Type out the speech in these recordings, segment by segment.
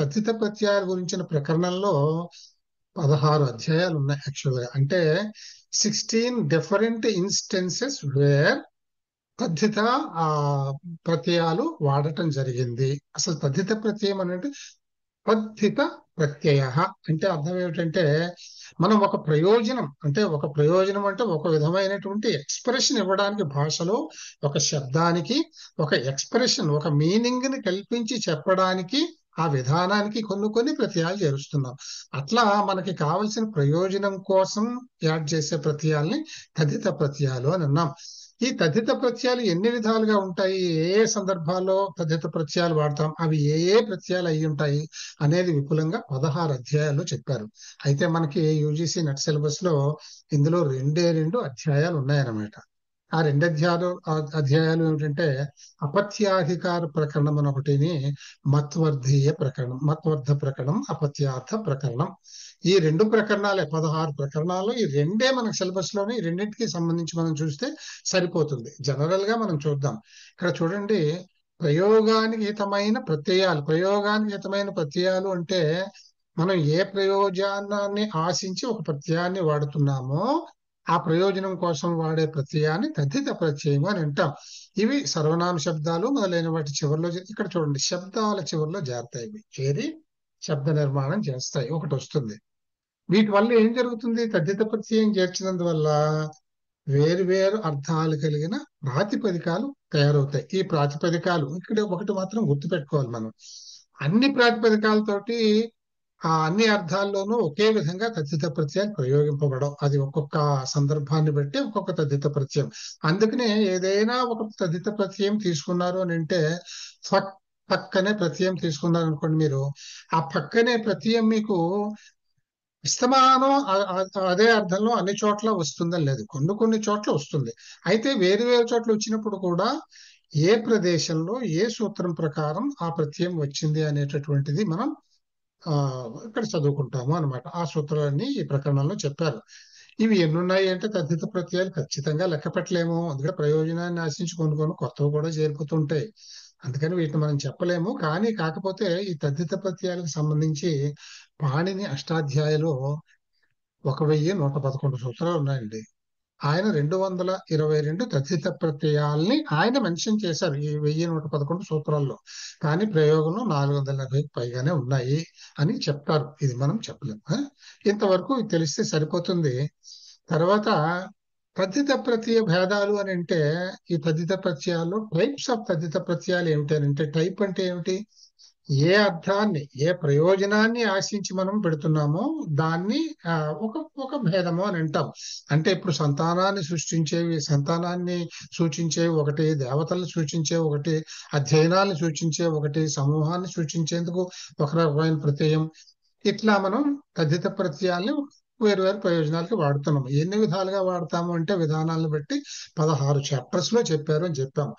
తద్ధిత ప్రత్యయాల గురించిన ప్రకరణంలో 16 అధ్యాయాలు ఉన్నాయి యాక్చువల్ గా. అంటే 16 డిఫరెంట్ ఇన్స్టెన్సెస్ వేర్ తద్ధిత ఆ ప్రత్యయాలు వాడటం జరిగింది. అసలు తద్ధిత ప్రత్యయం అంటే తద్ధిత ప్రత్యయ అంటే అర్థం ఏమిటంటే మనం ఒక ప్రయోజనం అంటే ఒక విధమైనటువంటి ఎక్స్ప్రెషన్ ఇవ్వడానికి భాషలో ఒక శబ్దానికి ఒక ఎక్స్ప్రెషన్ ఒక మీనింగ్ ని కల్పించి చెప్పడానికి ఆ విధానానికి కొన్ని ప్రత్యయాలు చేరుస్తున్నాం. అట్లా మనకి కావలసిన ప్రయోజనం కోసం యాడ్ చేసే ప్రత్యయాల్ని తద్ధిత ప్రత్యయాలు అని అన్నాం. ఈ తద్ధిత ప్రత్యయాలు ఎన్ని విధాలుగా ఉంటాయి, ఏ సందర్భాల్లో తద్ధిత ప్రత్యయాలు వాడతాం, అవి ఏ ప్రత్యయాలు అయి ఉంటాయి అనేది విపులంగా 16 అధ్యాయాల్లో చెప్పారు. అయితే మనకి యూజీసీ నెట్ సిలబస్ లో ఇందులో 2 అధ్యాయాలు ఉన్నాయన్నమాట. ఆ 2 అధ్యాయాలు ఏమిటంటే అపత్యాధికార ప్రకరణం అని ఒకటిని, మత్వర్ధ ప్రకరణం, అపత్యార్థ ప్రకరణం. ఈ 2 ప్రకరణాలే 16 ప్రకరణాలు. ఈ 2 మనకు సిలబస్ లోనే, ఈ 2కి సంబంధించి మనం చూస్తే సరిపోతుంది. జనరల్ గా మనం చూద్దాం. ఇక్కడ చూడండి, ప్రయోగానికి హితమైన ప్రత్యయాలు అంటే మనం ఏ ప్రయోజనాన్ని ఆశించి ఒక ప్రత్యయాన్ని వాడుతున్నామో ఆ ప్రయోజనం కోసం వాడే ప్రత్యయాన్ని తద్ధిత ప్రత్యయం అని అంటాం. ఇవి సర్వనామ శబ్దాలు మొదలైన వాటి చివరిలో, ఇక్కడ చూడండి శబ్దాల చివరిలో చేరతాయి. ఇవి ఏది శబ్ద నిర్మాణం చేస్తాయి, ఒకటి వస్తుంది. వీటి వల్ల ఏం జరుగుతుంది, తద్ధిత ప్రత్యయం చేర్చినందువల్ల వేరు అర్థాలు కలిగిన ప్రాతిపదికాలు తయారవుతాయి. ఈ ప్రాతిపదికాలు ఇక్కడ ఒకటి మాత్రం గుర్తుపెట్టుకోవాలి మనం, అన్ని ప్రాతిపదికాలతోటి ఆ అన్ని అర్థాల్లోనూ ఒకే విధంగా తద్ధిత ప్రత్యయాలు ప్రయోగింపబడవు. అది ఒక్కొక్క సందర్భాన్ని బట్టి ఒక్కొక్క తద్ధిత ప్రత్యయం. అందుకనే ఏదైనా ఒక తద్ధిత ప్రత్యయం తీసుకున్నారు అని అంటే, పక్కనే ప్రత్యయం తీసుకున్నారు అనుకోండి మీరు, ఆ పక్కనే ప్రత్యయం మీకు ఇస్తమానం అదే అర్థంలో అన్ని చోట్ల వస్తుందని లేదు, కొన్ని చోట్ల వస్తుంది. అయితే వేరు చోట్ల వచ్చినప్పుడు కూడా ఏ ప్రదేశంలో ఏ సూత్రం ప్రకారం ఆ ప్రత్యయం వచ్చింది అనేటటువంటిది మనం ఇక్కడ చదువుకుంటాము అన్నమాట. ఆ సూత్రాలన్నీ ఈ ప్రకరణంలో చెప్పారు. ఇవి ఎన్నున్నాయి అంటే తద్ధిత ప్రత్యయాలు ఖచ్చితంగా లెక్క పెట్టలేము. అందుకే ప్రయోజనాన్ని ఆశించి కొన్ని కొత్తవి కూడా చేరుకుతుంటాయి. అందుకని వీటిని మనం చెప్పలేము. కాకపోతే ఈ తద్ధిత ప్రత్యయాలకు సంబంధించి పాణిని అష్టాధ్యాయలో 1111 సూత్రాలు ఉన్నాయండి. ఆయన 222 తద్ధిత ప్రత్యయాల్ని ఆయన మెన్షన్ చేశారు ఈ 1111 సూత్రాల్లో. కానీ ప్రయోగంలో 440కి పైగానే ఉన్నాయి అని చెప్తారు. ఇది మనం చెప్పలేము. ఇంతవరకు తెలిస్తే సరిపోతుంది. తర్వాత తద్ధిత ప్రత్యయ భేదాలు అని అంటే, ఈ తద్ధిత ప్రత్యయాల్లో టైప్స్ ఆఫ్ తద్ధిత ప్రత్యయాలు ఏమిటి అని అంటే, టైప్ అంటే ఏమిటి, ఏ అర్థాన్ని ఏ ప్రయోజనాన్ని ఆశించి మనం పెడుతున్నామో దాన్ని ఒక భేదము అని అంటాం. అంటే ఇప్పుడు సంతానాన్ని సూచించేవి ఒకటి, దేవతలను సూచించేవి ఒకటి, అధ్యయనాన్ని సూచించే ఒకటి, సమూహాన్ని సూచించేందుకు ఒక రకమైన ప్రత్యయం. ఇట్లా మనం తద్ధిత ప్రత్యయాల్ని వేరు ప్రయోజనాలకి వాడుతున్నాము. ఎన్ని విధాలుగా వాడతాము అంటే విధానాలను బట్టి 16 చాప్టర్స్ లో చెప్పారు అని చెప్పాము.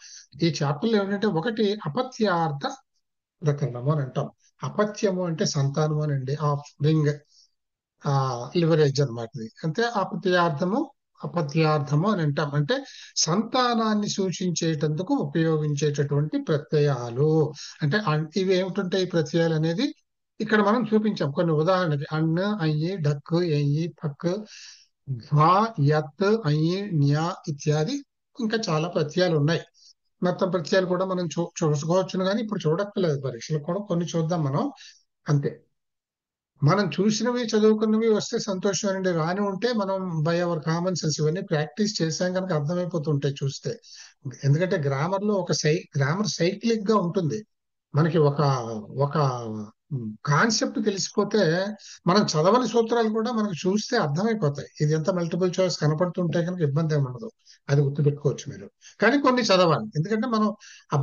ఈ చాప్టర్లు ఏమిటంటే, ఒకటి అపత్యార్థ ప్రకరణము అని అంటాం. అపత్యము అంటే సంతానము అనండి, ఆఫ్ రింగ్ లివరేజ్ అనమాట. అంటే అపత్యార్థము అని అంటాం. అంటే సంతానాన్ని సూచించేటందుకు ఉపయోగించేటటువంటి ప్రత్యయాలు. అంటే ఇవి ఏమిటుంటాయి ప్రత్యయాలు అనేది ఇక్కడ మనం చూపించాం కొన్ని ఉదాహరణకి. అన్న, అయ్యి, డక్కు, ఎయ్యి, పక్కు, ధ్వా, యత్, అయ్యి, న్యా ఇత్యాది ఇంకా చాలా ప్రత్యయాలు ఉన్నాయి. మొత్తం ప్రత్యయాలు కూడా మనం చూసుకోవచ్చును, కానీ ఇప్పుడు చూడక్కర్లేదు. పరీక్షలు కూడా కొన్ని చూద్దాం మనం, అంతే. మనం చూసినవి చదువుకున్నవి వస్తే సంతోషం అండి. రాని ఉంటే మనం బై అవర్ కామన్ సెన్స్ ఇవన్నీ ప్రాక్టీస్ చేసాం కనుక అర్థమైపోతుంటాయి చూస్తే. ఎందుకంటే గ్రామర్ లో గ్రామర్ సైక్లిక్ గా ఉంటుంది. మనకి ఒక కాన్సెప్ట్ తెలిసిపోతే మనం చదవని సూత్రాలు కూడా మనకు చూస్తే అర్థమైపోతాయి. ఇది ఎంత మల్టిపుల్ చాయిస్ కనపడుతుంటే కనుక ఇబ్బంది ఏమి ఉండదు, అది గుర్తుపెట్టుకోవచ్చు మీరు. కానీ కొన్ని చదవాలి, ఎందుకంటే మనం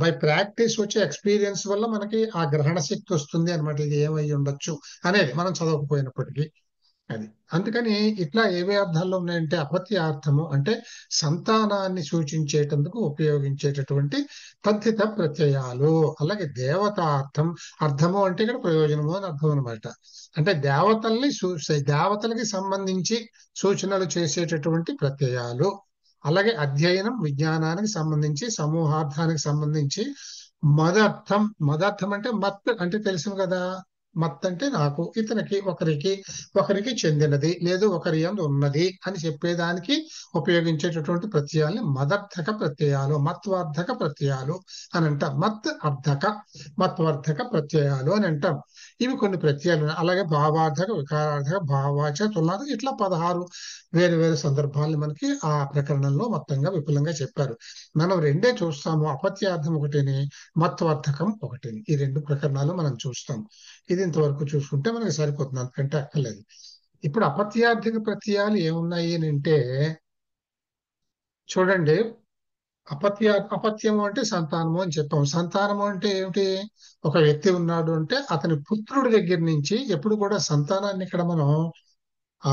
బై ప్రాక్టీస్ వచ్చే ఎక్స్పీరియన్స్ వల్ల మనకి ఆ గ్రహణ శక్తి వస్తుంది అనమాట. ఇది ఏమై ఉండొచ్చు అనేది మనం చదవకపోయినప్పటికీ. అది అందుకని ఇట్లా ఏవే అర్థాల్లో ఉన్నాయంటే, అపత్యార్థము అంటే సంతానాన్ని సూచించేటందుకు ఉపయోగించేటటువంటి తద్ధిత ప్రత్యయాలు. అలాగే అర్థము అంటే ఇక్కడ ప్రయోజనము అని అర్థం అనమాట. అంటే దేవతలకి సంబంధించి సూచనలు చేసేటటువంటి ప్రత్యయాలు. అలాగే అధ్యయనం, విజ్ఞానానికి సంబంధించి, సమూహార్థానికి సంబంధించి, మదర్థం అంటే మత్ అంటే తెలుసు కదా, మత్ అంటే నాకు, ఇతనికి, ఒకరికి చెందినది, లేదు ఒకరి యందు ఉన్నది అని చెప్పేదానికి ఉపయోగించేటటువంటి ప్రత్యయాల్ని మదర్థక ప్రత్యయాలు, మత్వార్థక ప్రత్యయాలు అని అంటాం. మత్వర్ధక ప్రత్యయాలు అని అంటాం. ఇవి కొన్ని ప్రత్యయాలు ఉన్నాయి. అలాగే భావార్థక, వికారార్థక, భావాచ, తులనార్థక, ఇట్లా 16 వేరు వేరు సందర్భాలను మనకి ఆ ప్రకరణంలో మొత్తంగా విపులంగా చెప్పారు. మనం రెండే చూస్తాము, అపత్యార్థం ఒకటిని, మత్వర్ధకం ఒకటిని. ఈ 2 ప్రకరణాలు మనం చూస్తాం. ఇది ఇంతవరకు చూసుకుంటే మనకి సరిపోతుంది, అంతకంటే అక్కర్లేదు. ఇప్పుడు అపత్యార్థక ప్రత్యయాలు ఏమున్నాయి అని అంటే, చూడండి, అపత్యము అంటే సంతానము అని చెప్పాము. సంతానము అంటే ఏమిటి? ఒక వ్యక్తి ఉన్నాడు అంటే అతని పుత్రుడి దగ్గర నుంచి, ఎప్పుడు కూడా సంతానాన్ని ఇక్కడ మనం ఆ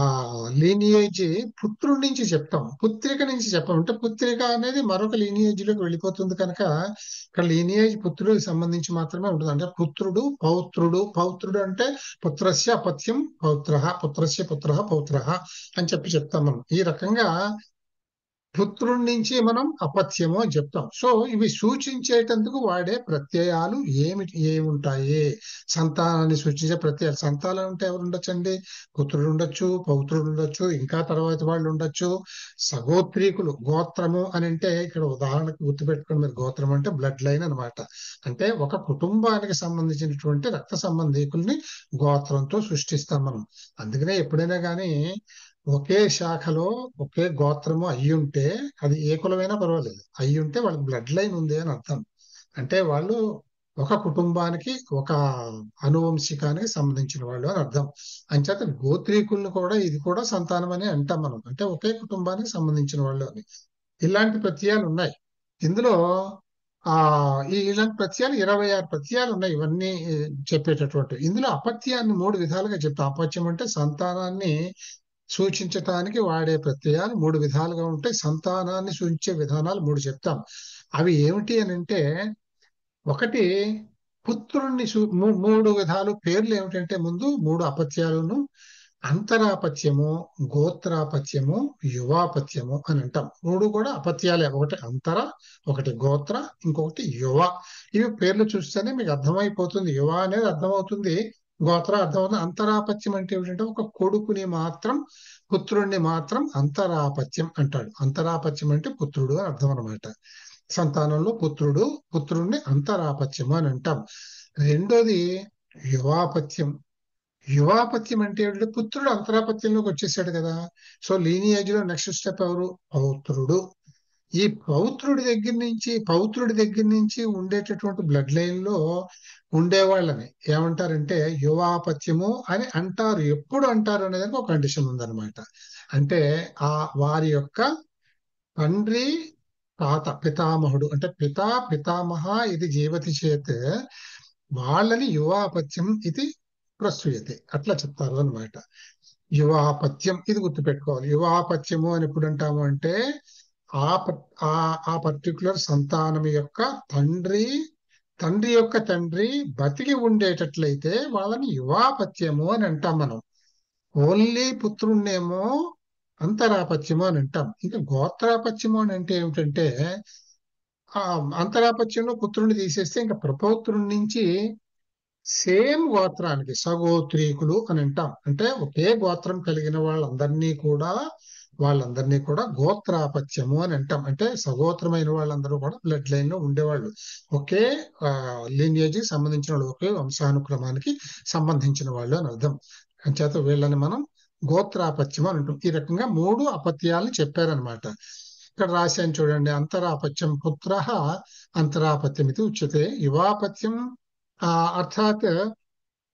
లీనియేజ్ పుత్రుడి నుంచి చెప్తాం, పుత్రిక నుంచి చెప్పాం. అంటే పుత్రిక అనేది మరొక లీనియేజ్ లోకి వెళ్ళిపోతుంది కనుక ఇక్కడ లీనియేజ్ పుత్రుడికి సంబంధించి మాత్రమే ఉంటుంది. అంటే పుత్రుడు, పౌత్రుడు అంటే పుత్రస్య అపత్యం పౌత్ర, పుత్రస్య పుత్ర పౌత్ర అని చెప్తాం మనం. ఈ రకంగా పుత్రుడి నుంచి మనం అపత్యము అని చెప్తాం. సో ఇవి సూచించేటందుకు వాడే ప్రత్యయాలు ఏముంటాయి? సంతానాన్ని సూచించే ప్రత్యయాలు. సంతానం అంటే ఎవరు ఉండొచ్చండి? పుత్రుడు ఉండొచ్చు, పౌత్రుడు ఉండొచ్చు, ఇంకా తర్వాత వాళ్ళు ఉండొచ్చు. సగోత్రీకులు, గోత్రము అని అంటే ఇక్కడ ఉదాహరణకు గుర్తుపెట్టుకోండి మీరు, గోత్రం అంటే బ్లడ్ లైన్ అనమాట. అంటే ఒక కుటుంబానికి సంబంధించినటువంటి రక్త సంబంధీకుల్ని గోత్రంతో సృష్టిస్తాం మనం. అందుకనే ఎప్పుడైనా కానీ ఒకే శాఖలో ఒకే గోత్రము అయ్యుంటే, అది ఏ కులమైనా పర్వాలేదు, అయ్యుంటే వాళ్ళకి బ్లడ్ లైన్ ఉంది అని అర్థం. అంటే వాళ్ళు ఒక కుటుంబానికి, ఒక అనువంశికానికి సంబంధించిన వాళ్ళు అని అర్థం. అంచేత గోత్రీకులను కూడా ఇది కూడా సంతానం అని అంటాం మనం. అంటే ఒకే కుటుంబానికి సంబంధించిన వాళ్ళు అని. ఇలాంటి ప్రత్యయాలు ఉన్నాయి ఇందులో. ఇలాంటి ప్రత్యయాలు 26 ప్రత్యయాలు ఉన్నాయి, ఇవన్నీ చెప్పేటటువంటి. ఇందులో అపత్యాన్ని 3 విధాలుగా చెప్తాం. అపత్యం అంటే సంతానాన్ని సూచించటానికి వాడే ప్రత్యయాలు 3 విధాలుగా ఉంటాయి. సంతానాన్ని సూచించే విధానాలు 3 చెప్తాం. అవి ఏమిటి అని అంటే, ఒకటి పుత్రుణ్ణి 3 విధాలు పేర్లు ఏమిటంటే, ముందు 3 అపత్యాలను అంతరాపత్యము, గోత్రాపత్యము, యువాపత్యము అని అంటాం. 3 కూడా అపత్యాలే. ఒకటి అంతర, ఒకటి గోత్ర, ఇంకొకటి యువ. ఇవి పేర్లు చూస్తేనే మీకు అర్థమైపోతుంది. యువ అనేది అర్థమవుతుంది, గోత్ర అర్థమవుతుంది. అంతరాపత్యం అంటే ఏమిటంటే, ఒక కొడుకుని మాత్రం, పుత్రుణ్ణి మాత్రం అంతరాపత్యం అంటాడు. అంతరాపత్యం అంటే పుత్రుడు అని అర్థం అనమాట. సంతానంలో పుత్రుణ్ణి అంతరాపత్యము అని అంటాం. రెండోది యువాపత్యం. యువాపత్యం అంటే ఏమిటంటే, పుత్రుడు అంతరాపత్యంలోకి వచ్చేసాడు కదా. సో లీనియేజ్ లో నెక్స్ట్ స్టెప్ ఎవరు? పౌత్రుడు. ఈ పౌత్రుడి దగ్గర నుంచి ఉండేటటువంటి బ్లడ్ లైన్ లో ఉండేవాళ్ళని ఏమంటారంటే యువాపత్యము అని అంటారు. ఎప్పుడు అంటారు అనేది ఒక కండిషన్ ఉందన్నమాట. అంటే వారి యొక్క తండ్రి, తాత, పితామహుడు అంటే పితామహ ఇది జీవతి చేత్, వాళ్ళని యువాపత్యం ఇది ప్రసూయతే, అట్లా చెప్తారు అనమాట. యువాపత్యం ఇది గుర్తుపెట్టుకోవాలి. యువాపత్యము అని ఎప్పుడు అంటాము అంటే, ఆ పర్టికులర్ సంతానం యొక్క తండ్రి యొక్క తండ్రి బతికి ఉండేటట్లయితే వాళ్ళని యువాపత్యము అని అంటాం మనం. ఓన్లీ పుత్రుణ్ణేమో అంతరాపత్యము అని అంటాం. ఇంకా గోత్రాపత్యము అని అంటే ఏమిటంటే, ఆ అంతరాపత్యంలో పుత్రుణ్ణి తీసేస్తే ఇంకా ప్రపౌత్రుడి నుంచి సేమ్ గోత్రానికి సగోత్రీకులు అని అంటాం. అంటే ఒకే గోత్రం కలిగిన వాళ్ళందరినీ కూడా గోత్రాపత్యము అని అంటాం. అంటే సగోత్రమైన వాళ్ళందరూ కూడా బ్లడ్ లైన్ లో ఉండేవాళ్ళు, ఒకే లీనియేజ్ సంబంధించిన వాళ్ళు, ఒకే వంశానుక్రమానికి సంబంధించిన వాళ్ళు అని అర్థం. అంచేత వీళ్ళని మనం గోత్రాపత్యం అని అంటాం. ఈ రకంగా 3 అపత్యాలను చెప్పారనమాట. ఇక్కడ రాశాను చూడండి. అంతరాపత్యం పుత్ర అంతరాపత్యం ఇది ఉచ్యతే. యువాపత్యం అర్థాత్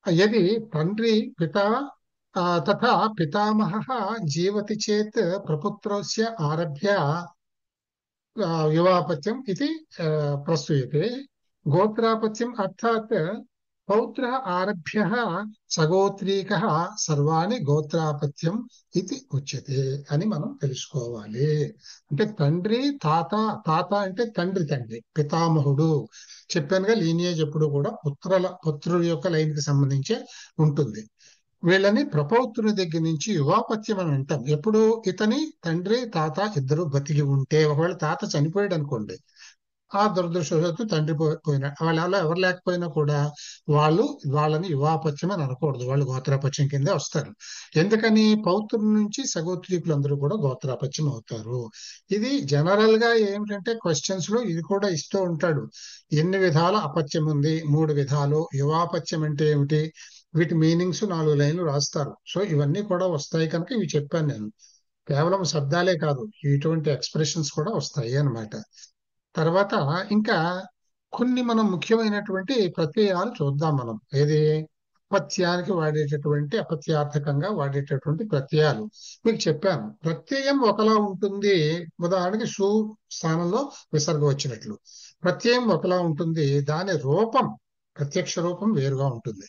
యది తండ్రి పిత తథా పితామహః జీవతి చేత్ ప్రపుత్రస్య ఆరభ్య యువాపత్యం ఇది ప్రసూయతే. గోత్రాపత్యం అర్థాత్ పౌత్ర ఆరభ్య సగోత్రీకః సర్వాణి గోత్రాపత్యం ఇది ఉచ్యతే అని మనం తెలుసుకోవాలి. అంటే తండ్రి, తాత అంటే తండ్రి, పితామహుడు. చెప్పానుగా, లీనియేజ్ ఎప్పుడు కూడా పుత్రుల యొక్క లైన్ కి సంబంధించే ఉంటుంది. వీళ్ళని ప్రపౌత్రుని దగ్గర నుంచి యువాపత్యం అని అంటాం. ఎప్పుడు ఇతని తండ్రి, తాత ఇద్దరు బతికి ఉంటే. ఒకవేళ తాత చనిపోయాడు అనుకోండి, ఆ దురదృష్టవశాత్తు తండ్రి పోయిన వాళ్ళు ఎవరు లేకపోయినా కూడా వాళ్ళని యువాపత్యం అని అనకూడదు, వాళ్ళు గోత్రాపత్యం కిందే వస్తారు. ఎందుకని పౌత్రుల నుంచి సగోత్రీకులు అందరూ కూడా గోత్రాపత్యం అవుతారు. ఇది జనరల్ గా ఏమిటంటే క్వశ్చన్స్ లో ఇది కూడా ఇస్తూ ఉంటాడు. ఎన్ని విధాల అపత్యం ఉంది, 3 విధాలు. యువాపత్యం అంటే ఏమిటి, వీటి మీనింగ్స్ 4 లైన్లు రాస్తారు. సో ఇవన్నీ కూడా వస్తాయి కనుక ఇవి చెప్పాను నేను. కేవలం శబ్దాలే కాదు, ఇటువంటి ఎక్స్ప్రెషన్స్ కూడా వస్తాయి అన్నమాట. తర్వాత ఇంకా కొన్ని మనం ముఖ్యమైనటువంటి ప్రత్యయాలు చూద్దాం. మనం ఏది అపత్యానికి వాడేటటువంటి, అపత్యార్థకంగా వాడేటటువంటి ప్రత్యయాలు మీకు చెప్పాను. ప్రత్యయం ఒకలా ఉంటుంది. ఉదాహరణకి సు స్థానంలో విసర్గ వచ్చినట్లు ప్రత్యయం ఒకలా ఉంటుంది, దాని రూపం, ప్రత్యక్ష రూపం వేరుగా ఉంటుంది.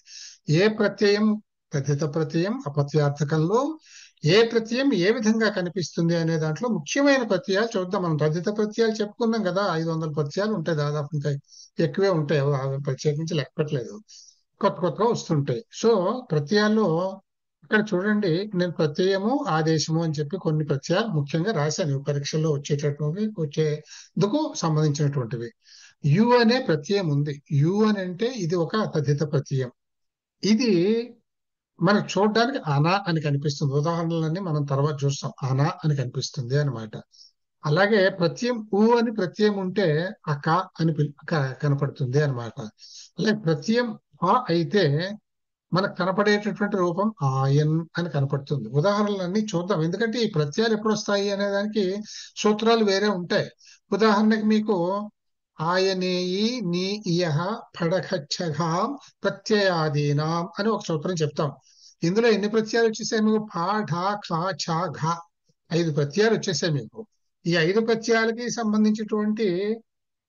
ఏ ప్రత్యయం తద్ధిత ప్రత్యయం అపత్యార్థకంలో, ఏ ప్రత్యయం ఏ విధంగా కనిపిస్తుంది అనే దాంట్లో ముఖ్యమైన ప్రత్యయాలు చూద్దాం. మనం తద్ధిత ప్రత్యయాలు చెప్పుకున్నాం కదా, 500 ప్రత్యయాలు ఉంటాయి దాదాపు, ఇంకా ఎక్కువే ఉంటాయి, అవి ప్రత్యేకించి లెక్కట్లేదు, కొత్త కొత్తగా వస్తుంటాయి. సో ప్రత్యయాల్లో ఇక్కడ చూడండి, నేను ప్రత్యయము ఆదేశము అని చెప్పి కొన్ని ప్రత్యయాలు ముఖ్యంగా రాశాను పరీక్షల్లో వచ్చేందుకు సంబంధించినటువంటివి. యు అనే ప్రత్యయం ఉంది. యు అని అంటే ఇది ఒక తద్ధిత ప్రత్యయం. ఇది మనకు చూడడానికి అనా అని కనిపిస్తుంది. ఉదాహరణలన్నీ మనం తర్వాత చూస్తాం. అనా అని కనిపిస్తుంది అన్నమాట. అలాగే ప్రత్యయం ఊ అని ప్రత్యయం ఉంటే అక అని కనపడుతుంది అన్నమాట. అలాగే ప్రత్యయం ఆ అయితే మనకు కనపడేటటువంటి రూపం ఆయన్ అని కనపడుతుంది. ఉదాహరణలన్నీ చూద్దాం, ఎందుకంటే ఈ ప్రత్యయాలు ఎప్పుడు వస్తాయి అనే దానికి సూత్రాలు వేరే ఉంటాయి. ఉదాహరణకి మీకు ఆయనేయి నీ ఇయహ ఫడఖచ్చఘాం ప్రత్యయాదీనాం అని ఒక సూత్రం చెప్తాం. ఇందులో ఎన్ని ప్రత్యయాలు వచ్చేసాయి మీకు? ఫా ఢా ఖా ఛా ఘా 5 ప్రత్యయాలు వచ్చేసాయి మీకు. ఈ 5 ప్రత్యయాలకి సంబంధించినటువంటి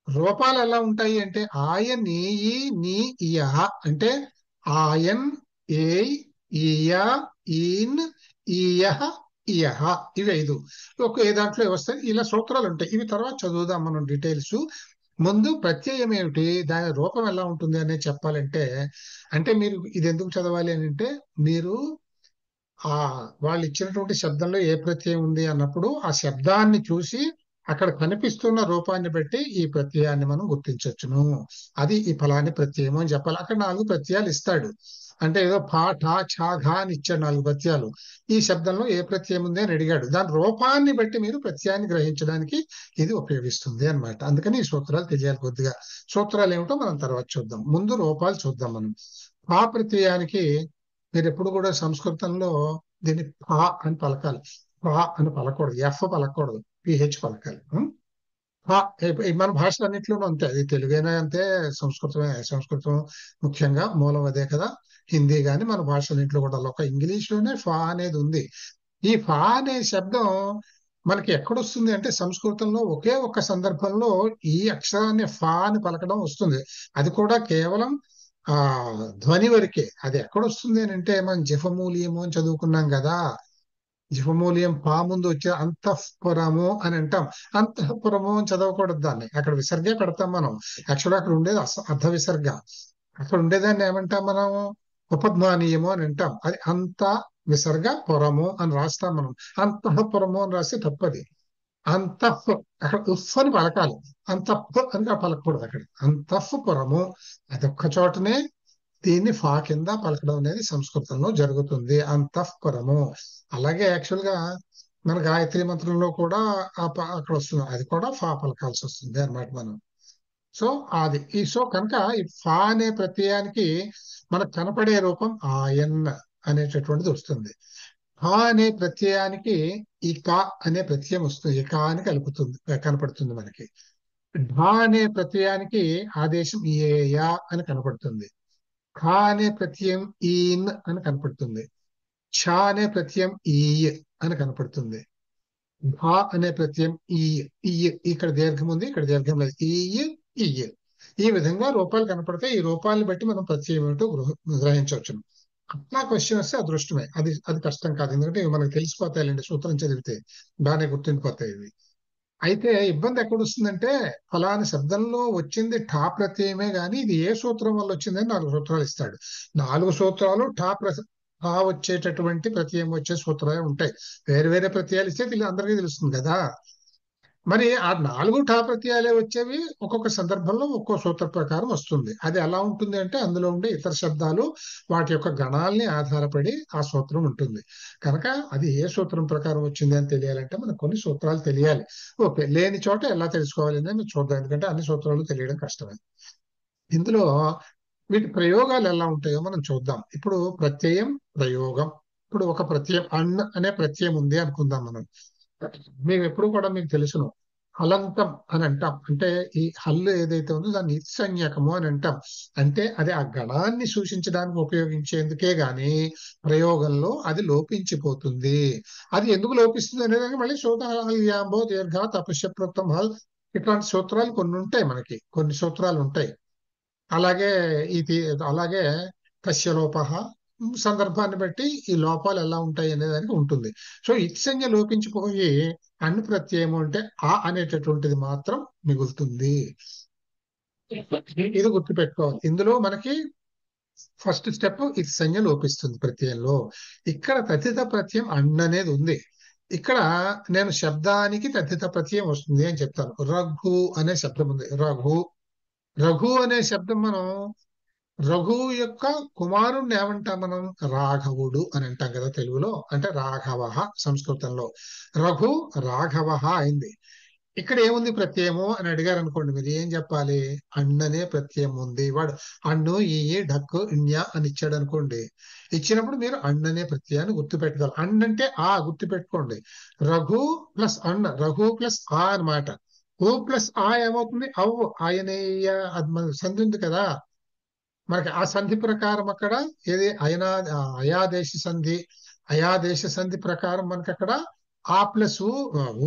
రూపాలు ఎలా ఉంటాయి అంటే ఆయన్ ఏయి నీ ఇయహ అంటే ఆయన్ ఏయ్ ఈయ ఈన్ ఈయహ ఇయహ, ఇవి 5. ఏ దాంట్లో వస్తాయి ఇలా సూత్రాలు ఉంటాయి. ఇవి తర్వాత చదువుదాం మనం డీటెయిల్స్. ముందు ప్రత్యయం ఏమిటి, దాని రూపం ఎలా ఉంటుంది అనేది చెప్పాలంటే, అంటే మీరు ఇది ఎందుకు చదవాలి అని అంటే, మీరు ఆ వాళ్ళు ఇచ్చినటువంటి శబ్దంలో ఏ ప్రత్యయం ఉంది అన్నప్పుడు ఆ శబ్దాన్ని చూసి అక్కడ కనిపిస్తున్న రూపాన్ని బట్టి ఈ ప్రత్యయాన్ని మనం గుర్తించవచ్చును. అది ఈ ఫలాని ప్రత్యయం అని చెప్పాలి. అక్కడ 4 ప్రత్యయాలు ఇస్తాడు. అంటే ఏదో ఫా ఠా ఛా ఘా అని ఇచ్చాడు 4 ప్రత్యయాలు. ఈ శబ్దంలో ఏ ప్రత్యయం ఉంది అని అడిగాడు. దాని రూపాన్ని బట్టి మీరు ప్రత్యయాన్ని గ్రహించడానికి ఇది ఉపయోగిస్తుంది అన్నమాట. అందుకని ఈ సూత్రాలు తెలియాలి కొద్దిగా. సూత్రాలు ఏమిటో మనం తర్వాత చూద్దాం. ముందు రూపాలు చూద్దాం మనం. ఫా ప్రత్యయానికి మీరు ఎప్పుడు కూడా సంస్కృతంలో దీన్ని ఫా అని పలకాలి. ఫా అని పలకూడదు, ఎఫ్ పలకూడదు, పిహెచ్ పలకాలి. ఫా మన భాషలన్నింటిలోనూ అంతే, అది తెలుగైనా అంతే, సంస్కృతం ముఖ్యంగా మూలం అదే కదా. హిందీ గాని మన భాషలన్నింటిలో కూడా ఒక ఇంగ్లీష్ లోనే ఫా అనేది ఉంది. ఈ ఫా అనే శబ్దం మనకి ఎక్కడొస్తుంది అంటే సంస్కృతంలో ఒకే ఒక్క సందర్భంలో ఈ అక్షరాన్ని ఫా అని పలకడం వస్తుంది. అది కూడా కేవలం ఆ ధ్వని వరకే. అది ఎక్కడొస్తుంది అని అంటే మనం జిఫమూలియము అని చదువుకున్నాం కదా. జిఫమూలియం పా ముందు వచ్చే అంతఃపురము అని అంటాం. అంతఃపురము అని చదవకూడదు, దాన్ని అక్కడ విసర్గే పెడతాం మనం. యాక్చువల్గా అక్కడ ఉండేది అర్ధ విసర్గ. అక్కడ ఉండేదాన్ని ఏమంటాం మనం? ఉపధ్మానీయము అని అంటాం. అది అంత విసర్గ పురము అని రాస్తాం మనం. అంతఃపురము అని రాస్తే తప్పది. అంతః అక్కడ ఉఫ్ అని పలకాలి, అంతః అని పలకూడదు అక్కడ. అంతఃపురము అదొక్క చోటనే దీన్ని ఫా కింద పలకడం అనేది సంస్కృతంలో జరుగుతుంది, అంతఃపురము. అలాగే యాక్చువల్ గా మన గాయత్రి మంత్రంలో కూడా అక్కడ వస్తుంది, అది కూడా ఫా పలకాల్సి వస్తుంది అన్నమాట మనం. సో అది సో కనుక ఈ ఫా అనే ప్రత్యయానికి మనకు కనపడే రూపం ఆయన్ అనేటటువంటిది వస్తుంది. ఫా అనే ప్రత్యయానికి ఈ కా అనే ప్రత్యయం వస్తుంది, ఈ కా అని కనపడుతుంది మనకి. ఢా అనే ప్రత్యయానికి ఆదేశం ఏయా అని కనపడుతుంది. ఖా అనే ప్రత్యయం ఈన్ అని కనపడుతుంది. ఛా అనే ప్రత్యయం ఈయ్ అని కనపడుతుంది. భా అనే ప్రత్యయం ఈ ఇక్కడ దీర్ఘం ఉంది, ఇక్కడ దీర్ఘం లేదు. ఈయ్. ఈ విధంగా రూపాలు కనపడితే ఈ రూపాలను బట్టి మనం ప్రత్యయం ఏమిటో గ్రహించవచ్చు. అట్లా క్వశ్చన్ వస్తే అదృష్టమే, అది కష్టం కాదు, ఎందుకంటే ఇవి మనకు తెలిసిపోతాయండి, సూత్రం చదివితే బాగానే గుర్తుండిపోతాయి ఇవి. అయితే ఇబ్బంది ఎక్కడ వస్తుందంటే, ఫలానా శబ్దంలో వచ్చింది ఠా ప్రత్యయమే గాని ఇది ఏ సూత్రం వల్ల వచ్చిందని 4 సూత్రాలు ఇస్తాడు. 4 సూత్రాలు ఠా వచ్చేటటువంటి ప్రత్యయం వచ్చే సూత్రాలే ఉంటాయి. వేరే వేరే ప్రత్యయాలు ఇస్తే అందరికీ తెలుస్తుంది కదా. మరి ఆ 4 ఠా ప్రత్యయాలే వచ్చేవి ఒక్కొక్క సందర్భంలో ఒక్కో సూత్ర ప్రకారం వస్తుంది. అది ఎలా ఉంటుంది అంటే అందులో ఉండే ఇతర శబ్దాలు వాటి యొక్క గణాల్ని ఆధారపడి ఆ సూత్రం ఉంటుంది. కనుక అది ఏ సూత్రం ప్రకారం వచ్చింది అని తెలియాలంటే మనకు కొన్ని సూత్రాలు తెలియాలి. ఓకే, లేని చోట ఎలా తెలుసుకోవాలి అనేది మనం చూద్దాం. ఎందుకంటే అన్ని సూత్రాలు తెలియడం కష్టమే. ఇందులో వీటి ప్రయోగాలు ఎలా ఉంటాయో మనం చూద్దాం. ఇప్పుడు ప్రత్యయం, ప్రయోగం. ఇప్పుడు ఒక ప్రత్యయం అనే ప్రత్యయం ఉంది అనుకుందాం మనం. మేము ఎప్పుడు కూడా మీకు తెలుసును హలంతం అని అంటాం. అంటే ఈ హల్లు ఏదైతే ఉందో దాన్ని ఇత్సంజ్ఞకము అని అంటాం. అంటే అది ఆ గణాన్ని సూచించడానికి ఉపయోగించేందుకే గాని ప్రయోగంలో అది లోపించిపోతుంది. అది ఎందుకు లోపిస్తుంది అనేది మళ్ళీ సూత్రాంబో దీర్ఘ తపస్య ప్రోక్తం హల్, ఇట్లాంటి సూత్రాలు కొన్ని ఉంటాయి. మనకి కొన్ని సూత్రాలు ఉంటాయి. అలాగే ఇది అలాగే కశ్యలోపహ, సందర్భాన్ని బట్టి ఈ లోపాలు ఎలా ఉంటాయి అనే దానికి ఉంటుంది. సో ఇత్సంజ్ఞ లోపించిపోయి అన్ని ప్రత్యయము అంటే ఆ అనేటటువంటిది మాత్రం మిగులుతుంది. ఇది గుర్తుపెట్టుకోవాలి. ఇందులో మనకి ఫస్ట్ స్టెప్ ఇత్సంజ్ఞ లోపిస్తుంది ప్రత్యయంలో. ఇక్కడ తథిత ప్రత్యయం అనేది ఉంది. ఇక్కడ నేను శబ్దానికి తథిత ప్రత్యయం వస్తుంది అని చెప్తాను. రఘు అనే శబ్దం ఉంది. రఘు రఘు అనే శబ్దం మనం రఘువు యొక్క కుమారుణ్ణి ఏమంటాం మనం? రాఘవుడు అని అంటాం కదా తెలుగులో. అంటే రాఘవ సంస్కృతంలో. రఘు రాఘవ అయింది. ఇక్కడ ఏముంది ప్రత్యయము అని అడిగారు అనుకోండి, మీరు ఏం చెప్పాలి? అన్ననే ప్రత్యయం ఉంది. వాడు అన్ను ఈ ఢక్కు ఇణ్య అని ఇచ్చాడు అనుకోండి. ఇచ్చినప్పుడు మీరు అన్ననే ప్రత్యయాన్ని గుర్తుపెట్టుకోవాలి. అన్నంటే ఆ గుర్తుపెట్టుకోండి. రఘు ప్లస్ అన్న, రఘు ప్లస్ ఆ అన్నమాట. ఓ ప్లస్ ఆ ఏమవుతుంది? అవ్వు ఆయనేయ, అది మన సంధి ఉంది కదా. మనకి ఆ సంధి ప్రకారం అక్కడ ఏది అయాదేశ సంధి, అయాదేశ సంధి ప్రకారం మనకి అక్కడ ఆ ప్లస్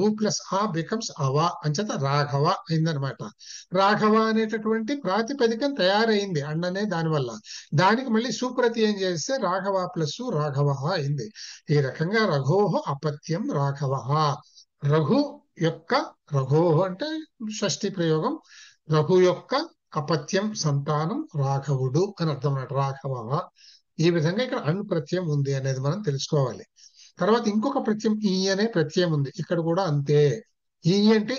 ఊ ప్లస్ ఆ బికమ్స్ అవ అంచేత రాఘవ అయిందనమాట. రాఘవ అనేటటువంటి ప్రాతిపదికం తయారైంది అన్ననే దానివల్ల. దానికి మళ్ళీ సుప్రత్యయం చేస్తే రాఘవ ప్లస్ రాఘవ అయింది. ఈ రకంగా రఘోహ అపత్యం రాఘవ. రఘు యొక్క, రఘోహ అంటే షష్ఠి ప్రయోగం, రఘు యొక్క అపత్యం సంతానం రాఘవుడు అని అర్థం అన్నట్టు. రాఘవ. ఈ విధంగా ఇక్కడ అణు ప్రత్యయం ఉంది అనేది మనం తెలుసుకోవాలి. తర్వాత ఇంకొక ప్రత్యయం ఈ అనే ప్రత్యయం ఉంది. ఇక్కడ కూడా అంతే. ఈ అంటే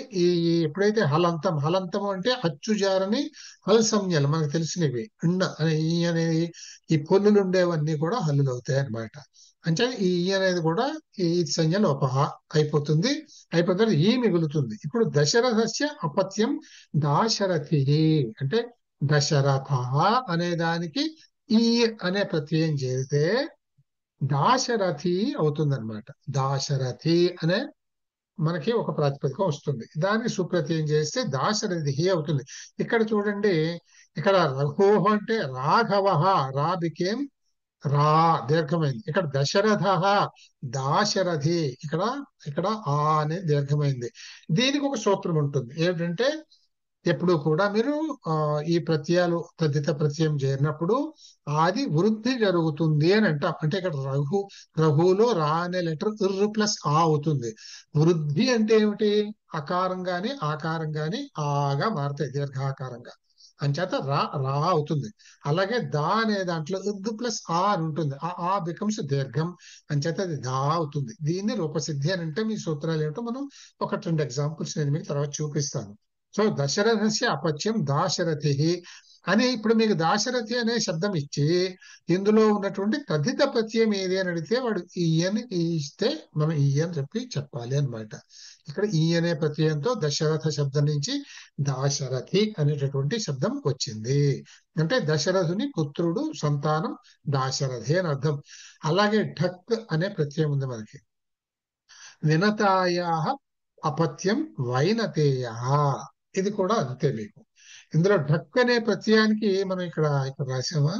ఎప్పుడైతే హలంతం, హలంతం అంటే అచ్చుజారని హల్ సంజ్ఞలు మనకు తెలిసినవి. అనే ఈ అనేది ఈ పొల్లులు ఉండేవన్నీ కూడా హల్లులు అవుతాయి అన్నమాట. అంటే ఈ అనేది కూడా ఈ సంజ్ఞ లోపహ అయిపోతుంది. అయిపోతుంది ఈ మిగులుతుంది. ఇప్పుడు దశరథస్య అపత్యం దాశరథి అంటే దశరథ అనే దానికి ఈ అనే ప్రత్యయం చేస్తే దాశరథి అవుతుంది అనమాట. దాశరథి అనే మనకి ఒక ప్రాతిపదిక వస్తుంది. దాన్ని సుప్రత్యయం చేస్తే దాశరథి అవుతుంది. ఇక్కడ చూడండి, ఇక్కడ రఘోహ అంటే రాఘవ, రా బికేమ్ రా, దీర్ఘమైంది. ఇక్కడ దశరథ దాశరథి, ఇక్కడ ఇక్కడ ఆ అనే దీర్ఘమైంది. దీనికి ఒక సూత్రం ఉంటుంది. ఏమిటంటే ఎప్పుడు కూడా మీరు ఈ ప్రత్యయాలు తద్దిత ప్రత్యయం చేరినప్పుడు అది వృద్ధి జరుగుతుంది అని అంటాం. అంటే ఇక్కడ రఘులో రా అనే లెటర్ ఇర్రు ప్లస్ ఆ అవుతుంది. వృద్ధి అంటే ఏమిటి? అకారం గాని ఆకారం గాని ఆగా మారుతాయి దీర్ఘాకారంగా. అంచేత రా రా అవుతుంది. అలాగే దా అనే దాంట్లో ఇద్దు ప్లస్ ఆ అని ఉంటుంది. ఆ బికమ్స్ దీర్ఘం. అంచేత అది దా అవుతుంది. దీన్ని రూపసిద్ధి అని అంటే మీ సూత్రాలు ఏమిటో మనం ఒకటి రెండు ఎగ్జాంపుల్స్ నేను మీకు తర్వాత చూపిస్తాను. సో దశరథస్య అపత్యం దాశరథి అని ఇప్పుడు మీకు దాశరథి అనే శబ్దం ఇచ్చి ఇందులో ఉన్నటువంటి తద్దిత ప్రత్యయం ఏది అని అడిగితే వాడు ఈ అని ఇస్తే మనం ఈ అని చెప్పాలి అన్నమాట. ఇక్కడ ఈ అనే ప్రత్యయంతో దశరథ శబ్దం నుంచి దాశరథి అనేటటువంటి శబ్దం వచ్చింది. అంటే దశరథుని పుత్రుడు, సంతానం దాశరథి అని అర్థం. అలాగే ఢక్ అనే ప్రత్యయం ఉంది మనకి. వినతాయా అపత్యం వైనతేయ, ఇది కూడా అంతే మీకు. ఇందులో ఢక్ అనే ప్రత్యయానికి మనం ఇక్కడ రాసామా?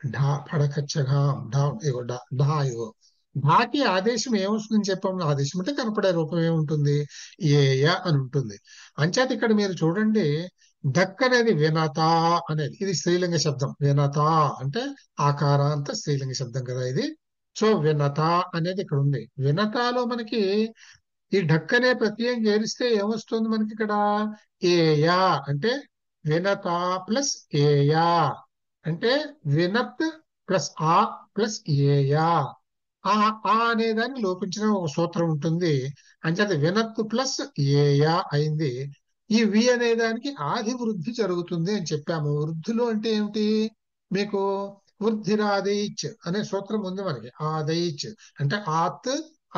ఢా ఫడకచ్చఘాం ఢా, ఇగో ఢా ఇగో. ఢాకి ఆదేశం ఏమొస్తుందని చెప్పాము? ఆదేశం అంటే కనపడే రూపం ఏముంటుంది? ఏయ అని ఉంటుంది. అంచేత ఇక్కడ మీరు చూడండి, ఢక్ అనేది వినత అనేది, ఇది స్త్రీలింగ శబ్దం. వినత అంటే ఆకారాంత స్త్రీలింగ శబ్దం కదా ఇది. సో వినత అనేది ఇక్కడ ఉంది. వినతాలో మనకి ఈ ఢక్ అనే ప్రత్యయం చేరిస్తే ఏమొస్తుంది మనకి ఇక్కడ? ఏయా అంటే వినత ప్లస్ ఏయా అంటే వినత్ ప్లస్ ఆ ప్లస్ ఏయా. ఆ ఆ అనేదాన్ని లోపించిన ఒక సూత్రం ఉంటుంది. అంచేత వినత్తు ప్లస్ ఏయా అయింది. ఈ వి అనే దానికి ఆది వృద్ధి జరుగుతుంది అని చెప్పాము. వృద్ధులు అంటే ఏమిటి? మీకు వృద్ధిరాదైచ్ అనే సూత్రం ఉంది మనకి. ఆదైచ్ అంటే ఆత్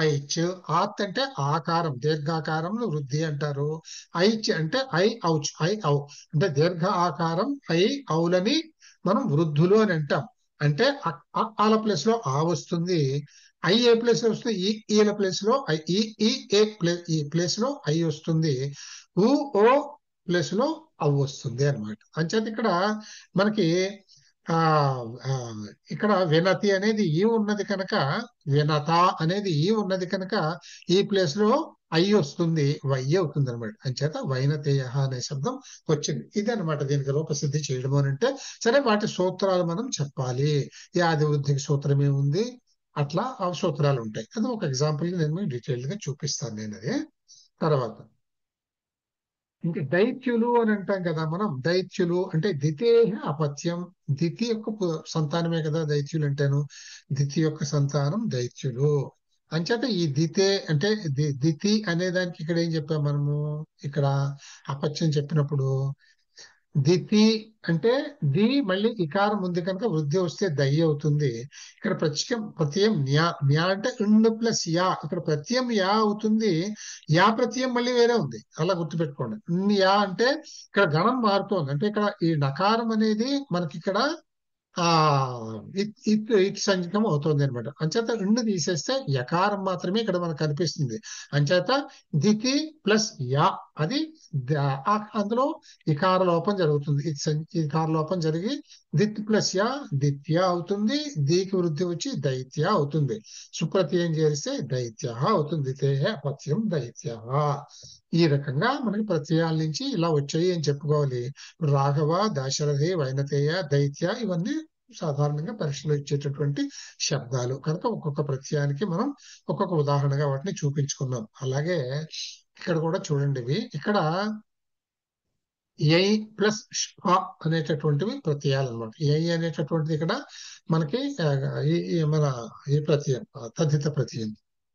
ఐచ్. ఆత్ అంటే ఆకారం, దీర్ఘాకారంలో వృద్ధి అంటారు. ఐచ్ అంటే ఐ ఔచ్, ఐ ఔ అంటే దీర్ఘ ఆకారం ఐ ఔలని మనం వృద్ధులు అని అంటాం. అంటే ఆల ప్లేస్ లో ఆ వస్తుంది. ఐ ఏ ప్లేస్ లో వస్తుంది, ఈ ఈల ప్లేస్ లో ఐ, ఈ ఏ ప్లేస్, ఈ ప్లేస్ లో ఐ వస్తుంది. ఊ ఓ ప్లేస్ లో అవ్ వస్తుంది అనమాట. అంచేత ఇక్కడ మనకి ఆ ఆ, ఇక్కడ వినతి అనేది ఈ ఉన్నది కనుక, వినత అనేది ఈ ఉన్నది కనుక ఈ ప్లేస్ లో ఐ వస్తుంది, వై అవుతుంది అనమాట. అంచేత వైనతేయ అనే శబ్దం వచ్చింది. ఇది అనమాట దీనికి రూపసిద్ధి చేయడం అని అంటే. సరే, వాటి సూత్రాలు మనం చెప్పాలి. ఈ ఆది వృద్ధికి సూత్రం ఏముంది, అట్లా ఆ సూత్రాలు ఉంటాయి. అది ఒక ఎగ్జాంపుల్ నేను మీకు డీటెయిల్ గా చూపిస్తాను నేను అది తర్వాత. ఇంకా దైత్యులు అని అంటాం కదా మనం. దైత్యులు అంటే దితేహ అపత్యం. దితి యొక్క సంతానమే కదా దైత్యులు అంటేను. దితి యొక్క సంతానం దైత్యులు. అంచేత ఈ దితే అంటే దితి అనే దానికి ఇక్కడ ఏం చెప్పాం మనము? ఇక్కడ అపత్యం చెప్పినప్పుడు దితి అంటే ది మళ్ళీ ఇకారం ఉంది కనుక వృద్ధి వస్తే దయ్య అవుతుంది. ఇక్కడ ప్రత్యయం న్యా. న్యా అంటే ఇండ్ ప్లస్ యా. ఇక్కడ ప్రత్యయం యా అవుతుంది. యా ప్రత్యయం మళ్ళీ వేరే ఉంది, అలా గుర్తుపెట్టుకోండి. యా అంటే ఇక్కడ గణం మారుతోంది. అంటే ఇక్కడ ఈ నకారం అనేది మనకి ఇక్కడ ఆ ఇట్ సంజ్ఞకం అవుతుంది అనమాట. అంచేత ఇండు తీసేస్తే యకారం మాత్రమే ఇక్కడ మనకు కనిపిస్తుంది. అంచేత దితి ప్లస్ యా అది అందులో ఇకార లోపం జరుగుతుంది. ఇకార లోపం జరిగి దిత్ ప్లస్ యా దిత్య అవుతుంది. దీకి వృద్ధి వచ్చి దైత్య అవుతుంది. సుప్రత్యయం చేస్తే దైత్య అవుతుంది. దితేహ అపత్యం దైత్య. ఈ రకంగా మనకి ప్రత్యయాల నుంచి ఇలా వచ్చాయి అని చెప్పుకోవాలి. రాఘవ, దాశరథి, వైనతేయ, దైత్య ఇవన్నీ సాధారణంగా పరీక్షలో ఇచ్చేటటువంటి శబ్దాలు కనుక ఒక్కొక్క ప్రత్యయానికి మనం ఒక్కొక్క ఉదాహరణగా వాటిని చూపించుకున్నాం. అలాగే ఇక్కడ కూడా చూడండి, ఇవి ఇక్కడ ఐ ప్లస్ అనేటటువంటివి ప్రత్యయాలు అనమాట. ఐ అనేటటువంటిది ఇక్కడ మనకి మన ఈ ప్రత్యయం తద్ధిత ప్రత్యయం.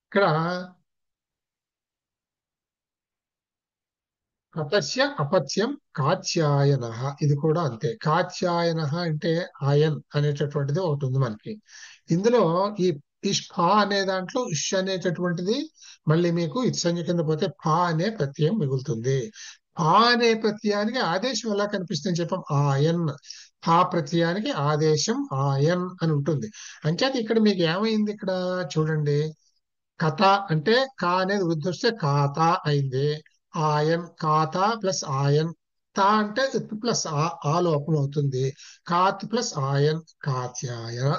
ఇక్కడ కతస్య అపత్యం కాత్యాయన. ఇది కూడా అంతే. కాత్యాయన అంటే ఆయన్ అనేటటువంటిది ఒకటి ఉంది మనకి. ఇందులో ఈ ఫా అనే దాంట్లో ఇష్ అనేటటువంటిది మళ్ళీ మీకు ఇత్సంజ్ఞ కింద పోతే ఫా అనే ప్రత్యయం మిగులుతుంది. ఫా అనే ప్రత్యయానికి ఆదేశం ఎలా కనిపిస్తుందని చెప్పాం, ఆయన్. ఫా ప్రత్యయానికి ఆదేశం ఆయన్ అని ఉంటుంది. అంచేత ఇక్కడ మీకు ఏమైంది, ఇక్కడ చూడండి. కథ అంటే కా అనేది వృద్ధి వస్తే ఖాత అయింది. ఆయన్ ఖాత ప్లస్ ఆయన్. తా అంటే ప్లస్ ఆ లోపం అవుతుంది. కాత్ ప్లస్ ఆయన్ కాత్యాయన.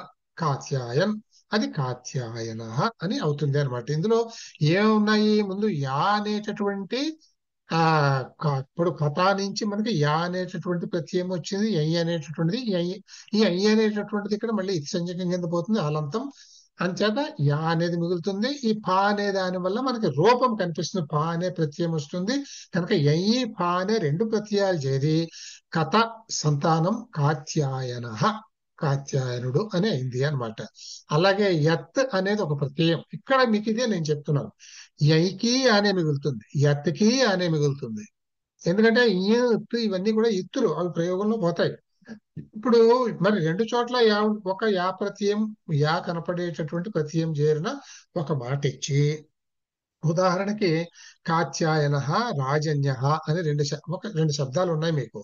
కాత్యాయన్ అది కాత్యాయన అని అవుతుంది అనమాట. ఇందులో ఏమున్నాయి? ముందు యా అనేటటువంటి ఆ ఇప్పుడు కథ నుంచి మనకి యా అనేటటువంటి ప్రత్యయం వచ్చింది. ఐ అనేటటువంటిది ఈ ఐ అనేటటువంటిది ఇక్కడ మళ్ళీ ఇత్సంజ్ఞకం కింద పోతుంది, ఆలంతం. అంచేత యా అనేది మిగులుతుంది. ఈ పా అనే దాని వల్ల మనకి రూపం కనిపిస్తుంది. పా అనే ప్రత్యయం వస్తుంది కనుక ఎయి పా అనే రెండు ప్రత్యయాలు చేరి కథ సంతానం కాత్యాయన, కాత్యాయనుడు అని అయింది అనమాట. అలాగే యత్ అనేది ఒక ప్రత్యయం. ఇక్కడ మీకు ఇదే నేను చెప్తున్నాను. యైకి అనే మిగులుతుంది, యత్కి అనే మిగులుతుంది. ఎందుకంటే ఇవన్నీ కూడా ఇత్తులు, అవి ప్రయోగంలో పోతాయి. ఇప్పుడు మరి రెండు చోట్ల ఒక యా ప్రత్యయం, యా కనపడేటటువంటి ప్రత్యయం చేరిన ఒక మాట ఇచ్చి, ఉదాహరణకి కాత్యాయన రాజన్య అని రెండు శబ్దాలు ఉన్నాయి మీకు.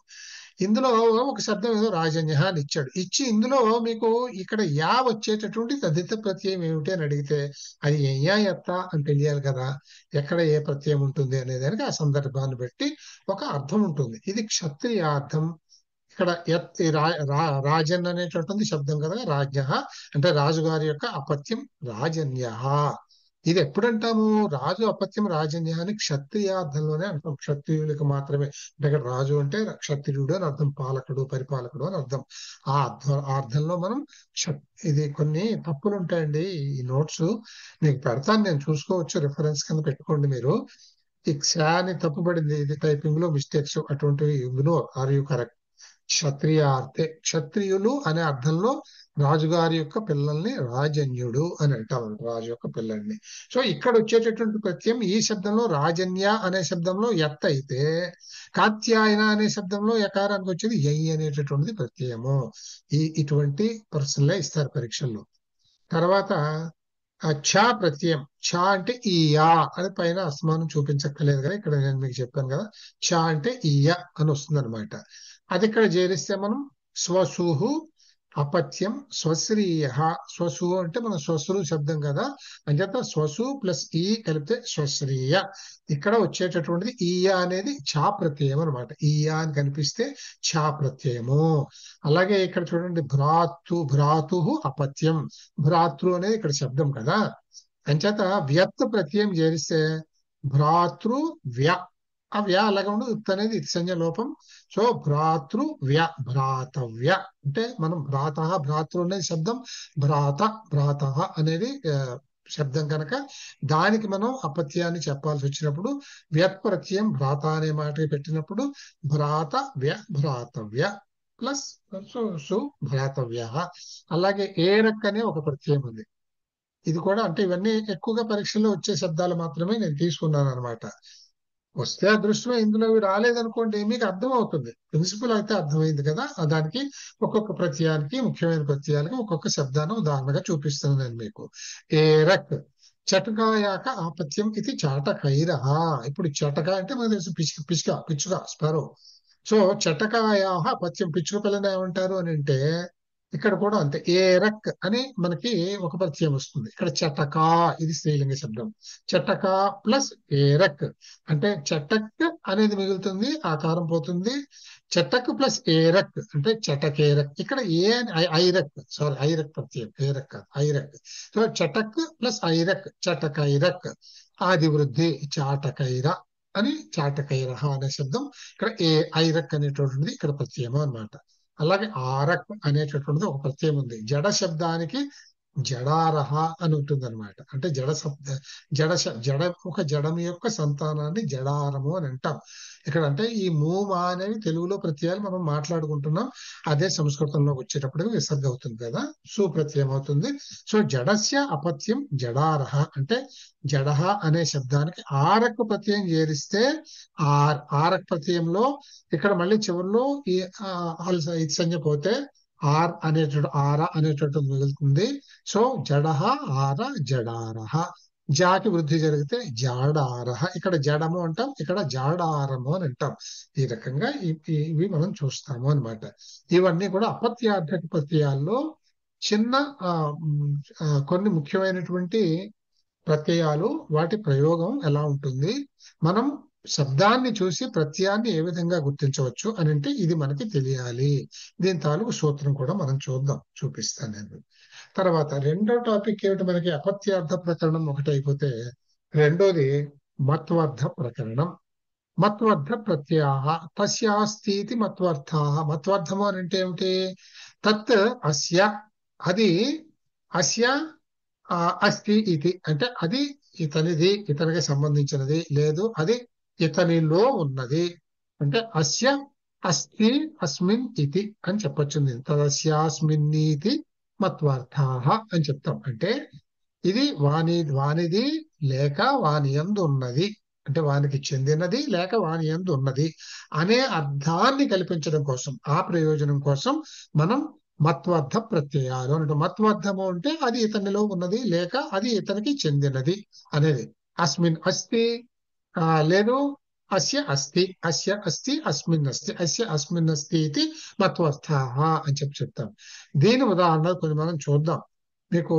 ఇందులో ఒక శబ్దం ఏదో రాజన్య అని ఇచ్చాడు. ఇచ్చి ఇందులో మీకు ఇక్కడ యా వచ్చేటటువంటి తదిత ప్రత్యయం ఏమిటి అని అడిగితే అది యా ఎత్త అని తెలియాలి కదా. ఎక్కడ ఏ ప్రత్యయం ఉంటుంది అనే దానికి ఆ సందర్భాన్ని బట్టి ఒక అర్థం ఉంటుంది. ఇది క్షత్రియార్థం. ఇక్కడ రాజన్ అనేటటువంటి శబ్దం కదా, రాజ్ఞ అంటే రాజుగారి యొక్క అపత్యం రాజన్య. ఇది ఎప్పుడంటాము? రాజు అపత్యం రాజన్య అని క్షత్రియార్థంలోనే అంటాం. క్షత్రియులకు మాత్రమే. అంటే ఇక్కడ రాజు అంటే క్షత్రియుడు అని అర్థం, పాలకుడు, పరిపాలకుడు అని అర్థం. ఆ అర్థంలో మనం ఇది కొన్ని తప్పులు ఉంటాయండి. ఈ నోట్స్ మీకు పెడతాను, నేను చూసుకోవచ్చు, రిఫరెన్స్ కింద పెట్టుకోండి మీరు. ఈ క్షాని తప్పుపడింది, ఇది టైపింగ్ లో మిస్టేక్స్, అటువంటివి ఇగ్నోర్. Are you correct? క్షత్రియార్థే, క్షత్రియులు అనే అర్థంలో రాజుగారి యొక్క పిల్లల్ని రాజన్యుడు అని అంటాం, రాజు యొక్క పిల్లల్ని. సో ఇక్కడ వచ్చేటటువంటి ప్రత్యయం ఈ శబ్దంలో రాజన్య అనే శబ్దంలో ఎత్ అయితే, కాత్యాయన అనే శబ్దంలో యకారానికి వచ్చేది యై అనేటటువంటిది ప్రత్యయము. ఇటువంటి ప్రశ్నలే ఇస్తారు పరీక్షల్లో. తర్వాత ఛ ప్రత్యయం. ఛ అంటే ఈ యా అని పైన అస్మానం చూపించక్కర్లేదు కదా, ఇక్కడ నేను మీకు చెప్పాను కదా, ఛ అంటే ఈ య అని వస్తుంది అనమాట. అది ఇక్కడ చేరిస్తే మనం స్వసుహు అపత్యం స్వశ్రీయ. స్వసు అంటే మన స్వశ్రు శబ్దం కదా, అంచేత స్వసు ప్లస్ ఈ కలిపితే స్వశ్రీయ. ఇక్కడ వచ్చేటటువంటిది ఈయ అనేది ఛా ప్రత్యయం అనమాట. ఈయ అని కనిపిస్తే ఛా ప్రత్యయము. అలాగే ఇక్కడ చూడండి, భ్రాతు అపత్యం. భ్రాతృ అనేది ఇక్కడ శబ్దం కదా, అంచేత వ్యత్ ప్రత్యయం చేరిస్తే భ్రాతృ వ్య. ఆ వ్య అలాగే ఉండదు, ఉత్ అనేది ఇత్సంజ్ఞ లోపం. సో భ్రాతృ వ్య, భ్రాతవ్య. అంటే మనం భ్రాతృ అనేది శబ్దం, భ్రాత అనేది శబ్దం కనుక దానికి మనం అపత్యాన్ని చెప్పాల్సి వచ్చినప్పుడు వ్యత్ ప్రత్యయం భ్రాత అనే మాటకి పెట్టినప్పుడు భ్రాత వ్య భ్రాతవ్య ప్లస్ సు భ్రాతవ్య. అలాగే ఏరక్ అనే ఒక ప్రత్యయం ఉంది. ఇది కూడా అంటే ఇవన్నీ ఎక్కువగా పరీక్షల్లో వచ్చే శబ్దాలు మాత్రమే నేను తీసుకున్నాను అనమాట. వస్తే అదృష్టమే, ఇందులో ఇవి రాలేదనుకోండి మీకు అర్థం అవుతుంది, ప్రిన్సిపల్ అయితే అర్థమైంది కదా. దానికి ఒక్కొక్క ప్రత్యయానికి, ముఖ్యమైన ప్రత్యయానికి ఒక్కొక్క శబ్దాన్ని ఉదాహరణగా చూపిస్తాను నేను మీకు. ఏరక్. చటకాయాక ఆపత్యం ఇది చాటకైర. ఇప్పుడు చటక అంటే మనకు తెలుసు పిచ్చుక స్పారో. సో చటకాయా అపత్యం, పిచ్చుక పిల్లని ఏమంటారు అని అంటే ఇక్కడ కూడా అంతే, ఏరక్ అని మనకి ఒక ప్రత్యయం వస్తుంది. ఇక్కడ చటకా, ఇది స్త్రీలింగ శబ్దం. చటకా ప్లస్ ఏరక్ అంటే చటక్ అనేది మిగులుతుంది, ఆకారం పోతుంది. చటక్ ప్లస్ ఏరక్ అంటే చటకేరక్. ఇక్కడ ఏ ఐరక్, సారీ ఐరక్ ప్రత్యయం, ఏరక్ కాదు ఐరక్. So చటక్ plus ఐరక్, చటకైరక్. ఆది వృద్ధి చాటకైర అని చాటకైర అనే శబ్దం. ఇక్కడ ఐరక్ అనేటటువంటిది ఇక్కడ ప్రత్యయం అన్నమాట. అలాగే ఆరక్ అనేటటువంటిది ఒక ప్రత్యయం ఉంది. జడ శబ్దానికి జడారహ అని ఉంటుంది అనమాట. అంటే జడ ఒక జడం యొక్క సంతానాన్ని జడారము అని అంటాం. ఇక్కడ అంటే ఈ మూమా అనేవి తెలుగులో ప్రత్యయాలు మనం మాట్లాడుకుంటున్నాం, అదే సంస్కృతంలోకి వచ్చేటప్పుడు విసర్గ అవుతుంది కదా, సుప్రత్యయం అవుతుంది. సో జడస్య అపత్యం జడారహ అంటే జడహ అనే శబ్దానికి ఆరక్ ప్రత్యయం చేరిస్తే ఆరక్ ప్రత్యయంలో ఇక్కడ మళ్ళీ చివరిలో ఈ సంజ్ఞ పోతే ఆర అనేటటువంటి మిగులుతుంది. సో జడహ ఆర జడారహ. జాకి వృద్ధి జరిగితే జాడారహ. ఇక్కడ జడము అంటాం, ఇక్కడ జాడారము అని అంటాం. ఈ రకంగా ఇవి మనం చూస్తాము అన్నమాట. ఇవన్నీ కూడా అపత్యార్థక ప్రత్యయాల్లో చిన్న కొన్ని ముఖ్యమైనటువంటి ప్రత్యయాలు, వాటి ప్రయోగం ఎలా ఉంటుంది, మనం శబ్దాన్ని చూసి ప్రత్యయాన్ని ఏ విధంగా గుర్తించవచ్చు అని అంటే ఇది మనకి తెలియాలి. దీని తాలూకు సూత్రం కూడా మనం చూపిస్తాను నేను. తర్వాత రెండో టాపిక్ ఏమిటి, మనకి అపత్యార్థ ప్రకరణం ఒకటి అయిపోతే రెండోది మత్వర్థ ప్రకరణం. మత్వర్థ ప్రత్యయాః తస్యాస్తి మత్వర్థాః. మత్వర్థము అని అంటే ఏమిటి, తత్ అస్య, అది అస్య అస్తి ఇది అంటే అది ఇతనిది, ఇతనికి సంబంధించినది, లేదు అది ఇతనిలో ఉన్నది. అంటే అస్య అస్తి అస్మిన్ ఇతి అని చెప్పొచ్చు. తదస్యాస్మిన్నీతి మత్వార్థాః అని చెప్తాం. అంటే ఇది వానిది లేక వాని యందు ఉన్నది, అంటే వానికి చెందినది లేక వాని యందు ఉన్నది అనే అర్థాన్ని కల్పించడం కోసం, ఆ ప్రయోజనం కోసం మనం మత్వర్థ ప్రత్యయాలు అంటే, మత్వర్థము అంటే అది ఇతనిలో ఉన్నది లేక అది ఇతనికి చెందినది అనేది. అస్మిన్ అస్తి, లేదు అస్య అస్తి, అస్య అస్తి అస్మిన్ అస్తి, అస్య అస్మిన్ అస్తి ఇది మత్వర్థాః అని చెప్తాం. దీని ఉదాహరణ కొన్ని మనం చూద్దాం. మీకు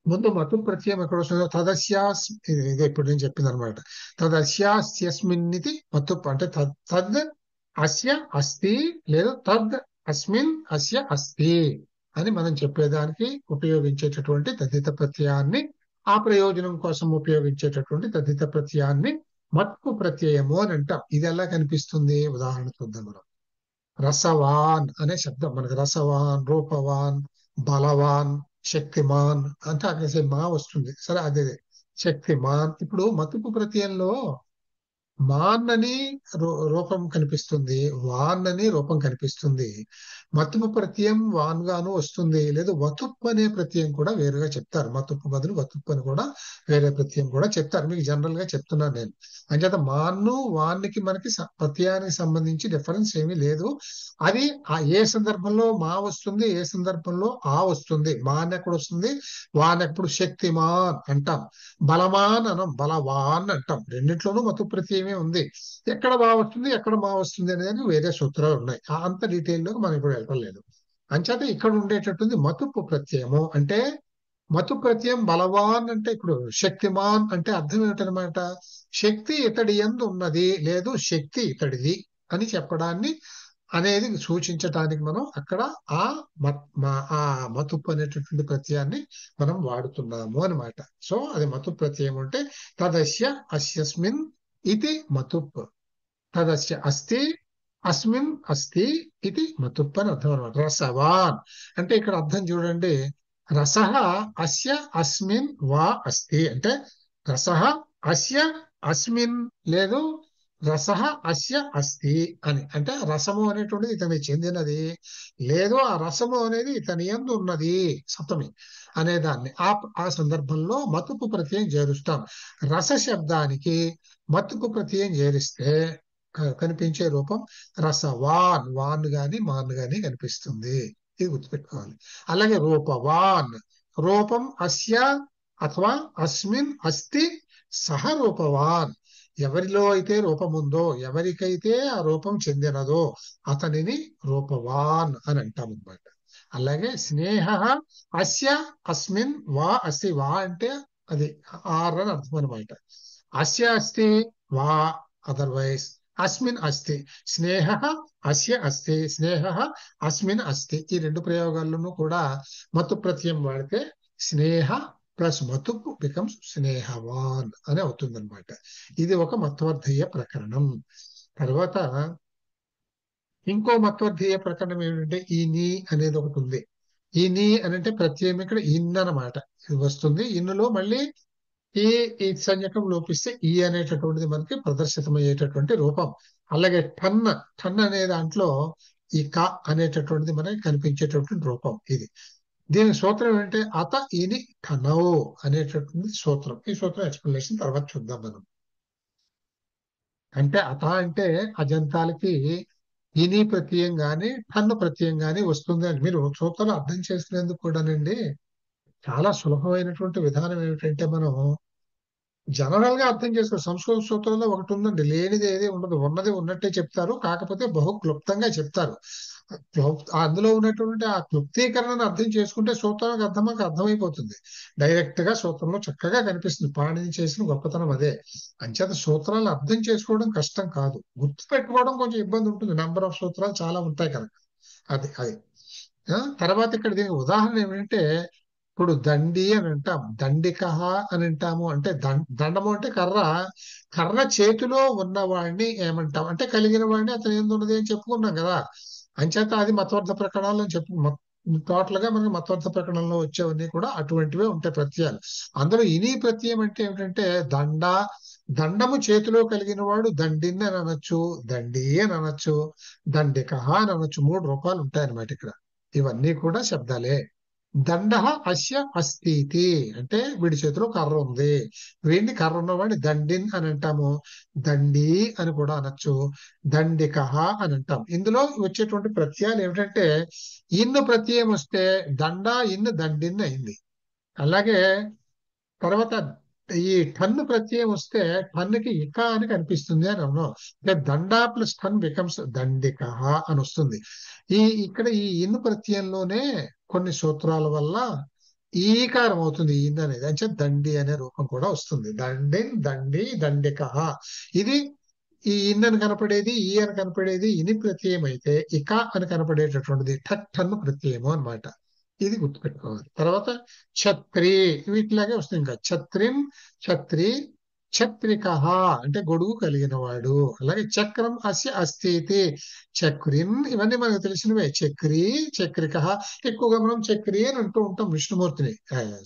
ముందు మతు ప్రత్యయం ఎక్కడ వస్తుందో తదస్యాస్, ఇదే ఇప్పుడు నేను చెప్పింది అనమాట. తదస్యాస్యస్మిన్నితి మతు అంటే తద్ అస్య అస్తి, లేదు తద్ అస్మిన్ అస్య అస్తి అని మనం చెప్పేదానికి ఉపయోగించేటటువంటి తద్ధిత ప్రత్యయాన్ని, ఆ ప్రయోజనం కోసం ఉపయోగించేటటువంటి తద్ధిత ప్రత్యయాన్ని మత్కు ప్రత్యయము అని అంటాం. ఇది ఎలా కనిపిస్తుంది, ఉదాహరణ చూద్దాం మనం. రసవాన్ అనే శబ్దం మనకు, రసవాన్, రూపవాన్, బలవాన్, శక్తిమాన్ అంటే అక్కడ మా వస్తుంది, సరే అదే శక్తిమాన్. ఇప్పుడు మతుపు ప్రత్యయంలో మాన్ అని రూపం కనిపిస్తుంది, వాన్ అని రూపం కనిపిస్తుంది. మతుపు ప్రత్యయం వాన్ గాను వస్తుంది. లేదు వతుప్ అనే ప్రత్యయం కూడా వేరుగా చెప్తారు. మతుపు బదులు వతుప్ అని కూడా వేరే ప్రత్యయం కూడా చెప్తారు. మీకు జనరల్ గా చెప్తున్నాను నేను. అంచేత మాన్ను వాన్నికి మనకి ప్రత్యయానికి సంబంధించి డిఫరెన్స్ ఏమీ లేదు. అది ఏ సందర్భంలో మా వస్తుంది, ఏ సందర్భంలో ఆ వస్తుంది. మాన్ ఎక్కడ వస్తుంది, వాన్ ఎప్పుడు శక్తిమాన్ అంటాం, బలవాన్ అనం, బలవాన్ అంటాం. రెండిట్లోనూ మతు ప్రత్యయమే ఉంది. ఎక్కడ బా వస్తుంది, ఎక్కడ మా వస్తుంది అనేది వేరే సూత్రాలు ఉన్నాయి. అంత డీటెయిల్ లో మనం ఇప్పుడు వెళ్ళడం లేదు. అంచేత ఇక్కడ ఉండేటట్టుంది మతుపు ప్రత్యయము. అంటే మతు ప్రత్యయం బలవాన్ అంటే ఇప్పుడు శక్తిమాన్ అంటే అర్థం ఏమిటనమాట, శక్తి ఇతడి యందు ఉన్నది, లేదు శక్తి ఇతడిది అని చెప్పడాన్ని అనేది సూచించటానికి మనం అక్కడ ఆ ఆ మతుపు అనేటటువంటి ప్రత్యయాన్ని మనం వాడుతున్నాము అనమాట. సో అది మతు ప్రత్యయం అంటే తదస్య అస్యస్మిన్ ఇది మతుప్, తదస్య అస్తి అస్మిన్ అస్తి ఇది మతుప్ అని అర్థం అనమాట. రసవాన్ అంటే ఇక్కడ అర్థం చూడండి, రసః అస్య అస్మిన్ వా అస్తి అంటే రసః అస్య అస్మిన్ లేదు రసః అస్య అస్తి అని. అంటే రసము అనేటువంటిది ఇతనికి చెందినది, లేదు ఆ రసము అనేది ఇతని యందు ఉన్నది సప్తమి అనేదాన్ని ఆ సందర్భంలో మతుపు ప్రత్యయం చేరుస్తాం. రస శబ్దానికి మతుపు ప్రత్యయం చేరిస్తే కనిపించే రూపం రసవాన్, వాన్ గాని మాన్ గాని కనిపిస్తుంది. ఇది గుర్తుపెట్టుకోవాలి. అలాగే రూపవాన్, రూపం అస్య అథవా అస్మిన్ అస్తి సహ రూపవాన్, ఎవరిలో అయితే రూపం ఉందో, ఎవరికైతే ఆ రూపం చెందినదో అతనిని రూపవాన్ అని అంటాం అనమాట. అలాగే స్నేహ అస్య అస్మిన్ వా అస్తి, వా అంటే అది ఆర్ అని అర్థం అనమాట. అస్య అస్తి వా అదర్వైజ్ అస్మిన్ అస్తి, స్నేహ అస్య అస్తి, స్నేహ అస్మిన్ అస్తి. ఈ రెండు ప్రయోగాల్లోనూ కూడా మతు ప్రత్యయం వాడితే స్నేహ ప్లస్ మతుపు బికమ్స్ స్నేహవాన్ అని అవుతుందన్నమాట. ఇది ఒక మత్వర్ధీయ ప్రకరణం. తర్వాత ఇంకో మత్వర్ధీయ ప్రకరణం ఏమిటంటే ఈ నీ అనేది ఒకటి ఉంది. ఈ నీ అనంటే ప్రత్యయం ఇక్కడ ఇన్ అన్నమాట. ఇది వస్తుంది. ఇన్నులో మళ్ళీ ఈ సంజ్ఞకం లోపిస్తే ఈ అనేటటువంటిది మనకి ప్రదర్శితమయ్యేటటువంటి రూపం. అలాగే టన్, టన్ అనే దాంట్లో ఈ క అనేటటువంటిది మనకి కనిపించేటటువంటి రూపం ఇది. దీని సూత్రం ఏంటంటే అత ఇని టనౌ అనేటటువంటి సూత్రం. ఈ సూత్రం ఎక్స్ప్లెనేషన్ తర్వాత చూద్దాం మనం. అంటే అత అంటే అజంతాలకి ఇని ప్రత్యయం గాని టన్ను ప్రత్యయం గాని వస్తుంది అని మీరు సూత్రాలు అర్థం చేసుకునేందుకు కూడానండి చాలా సులభమైనటువంటి విధానం ఏమిటంటే మనం జనరల్ గా అర్థం చేసుకో. సంస్కృత సూత్రంలో ఒకటి ఉందండి, లేనిది ఏది ఉండదు, ఉన్నది ఉన్నట్టే చెప్తారు, కాకపోతే బహు క్లుప్తంగా చెప్తారు. అందులో ఉన్నటువంటి ఆ క్లుప్తీకరణను అర్థం చేసుకుంటే సూత్రానికి అర్థమైపోతుంది. డైరెక్ట్ గా సూత్రంలో చక్కగా కనిపిస్తుంది. పాణిని చేసిన గొప్పతనం అదే. అంచేత సూత్రాలను అర్థం చేసుకోవడం కష్టం కాదు, గుర్తు పెట్టుకోవడం కొంచెం ఇబ్బంది ఉంటుంది. నెంబర్ ఆఫ్ సూత్రాలు చాలా ఉంటాయి కనుక అది అది తర్వాత ఇక్కడ దీనికి ఉదాహరణ ఏమిటంటే ఇప్పుడు దండి అని అంటాం, దండికహ అని అంటాము. అంటే దండము అంటే కర్ర, కర్ర చేతిలో ఉన్నవాడిని ఏమంటాం అంటే కలిగిన వాడిని, అతను ఏందున్నది అని చెప్పుకున్నాం కదా. అంచేత అది మతవర్ధ ప్రకరణాలు అని టోటల్ గా మనకి మతవర్ధ ప్రకరణంలో వచ్చేవన్నీ కూడా అటువంటివే ఉంటాయి ప్రత్యయాలు. అందులో ఇని ప్రత్యయం అంటే ఏమిటంటే దండము చేతిలో కలిగిన వాడు దండిని అని అనొచ్చు, దండి అని అనొచ్చు, దండికహ అని అనొచ్చు. 3 రూపాలు ఉంటాయి అన్నమాట ఇక్కడ. ఇవన్నీ కూడా శబ్దాలే. దండ అస్య అస్థితి అంటే వీడి చేతిలో కర్ర ఉంది, వీడిని కర్ర ఉన్నవాడిని దండిన్ అని అంటాము, దండి అని కూడా అనొచ్చు, దండికహ అని అంటాం. ఇందులో వచ్చేటువంటి ప్రత్యయాలు ఏమిటంటే ఇన్ను ప్రత్యయం వస్తే దండ ఇన్ను దండిన్ అయింది. అలాగే తర్వాత ఈ టన్ను ప్రత్యయం వస్తే టన్నుకి ఇక అని కనిపిస్తుంది అని అన్నాం. అంటే దండా ప్లస్ టన్ బికమ్స్ దండిక అని వస్తుంది. ఇక్కడ ఈ ఇన్ను ప్రత్యయంలోనే కొన్ని సూత్రాల వల్ల ఈకారం అవుతుంది ఇన్ అనేది. అంటే దండి అనే రూపం కూడా వస్తుంది. దండిన్, దండి, దండిక. ఇది ఈ ఇన్ అని కనపడేది, ఈ అని కనపడేది ఇని ప్రత్యయం అయితే ఇక అని కనపడేటటువంటిది టన్ను ప్రత్యయము అనమాట. ఇది గుర్తుపెట్టుకోవాలి. తర్వాత ఛత్రి, వీటిలాగే వస్తుంది. ఇంకా ఛత్రిన్, ఛత్రి, ఛత్రిక అంటే గొడుగు కలిగిన వాడు. అలాగే చక్రం అస్య అస్థితి, చక్రిన్ ఇవన్నీ మనకు తెలిసినవే. చక్రి, చక్రిక. ఎక్కువగా మనం చక్రి అని అంటూ ఉంటాం విష్ణుమూర్తిని,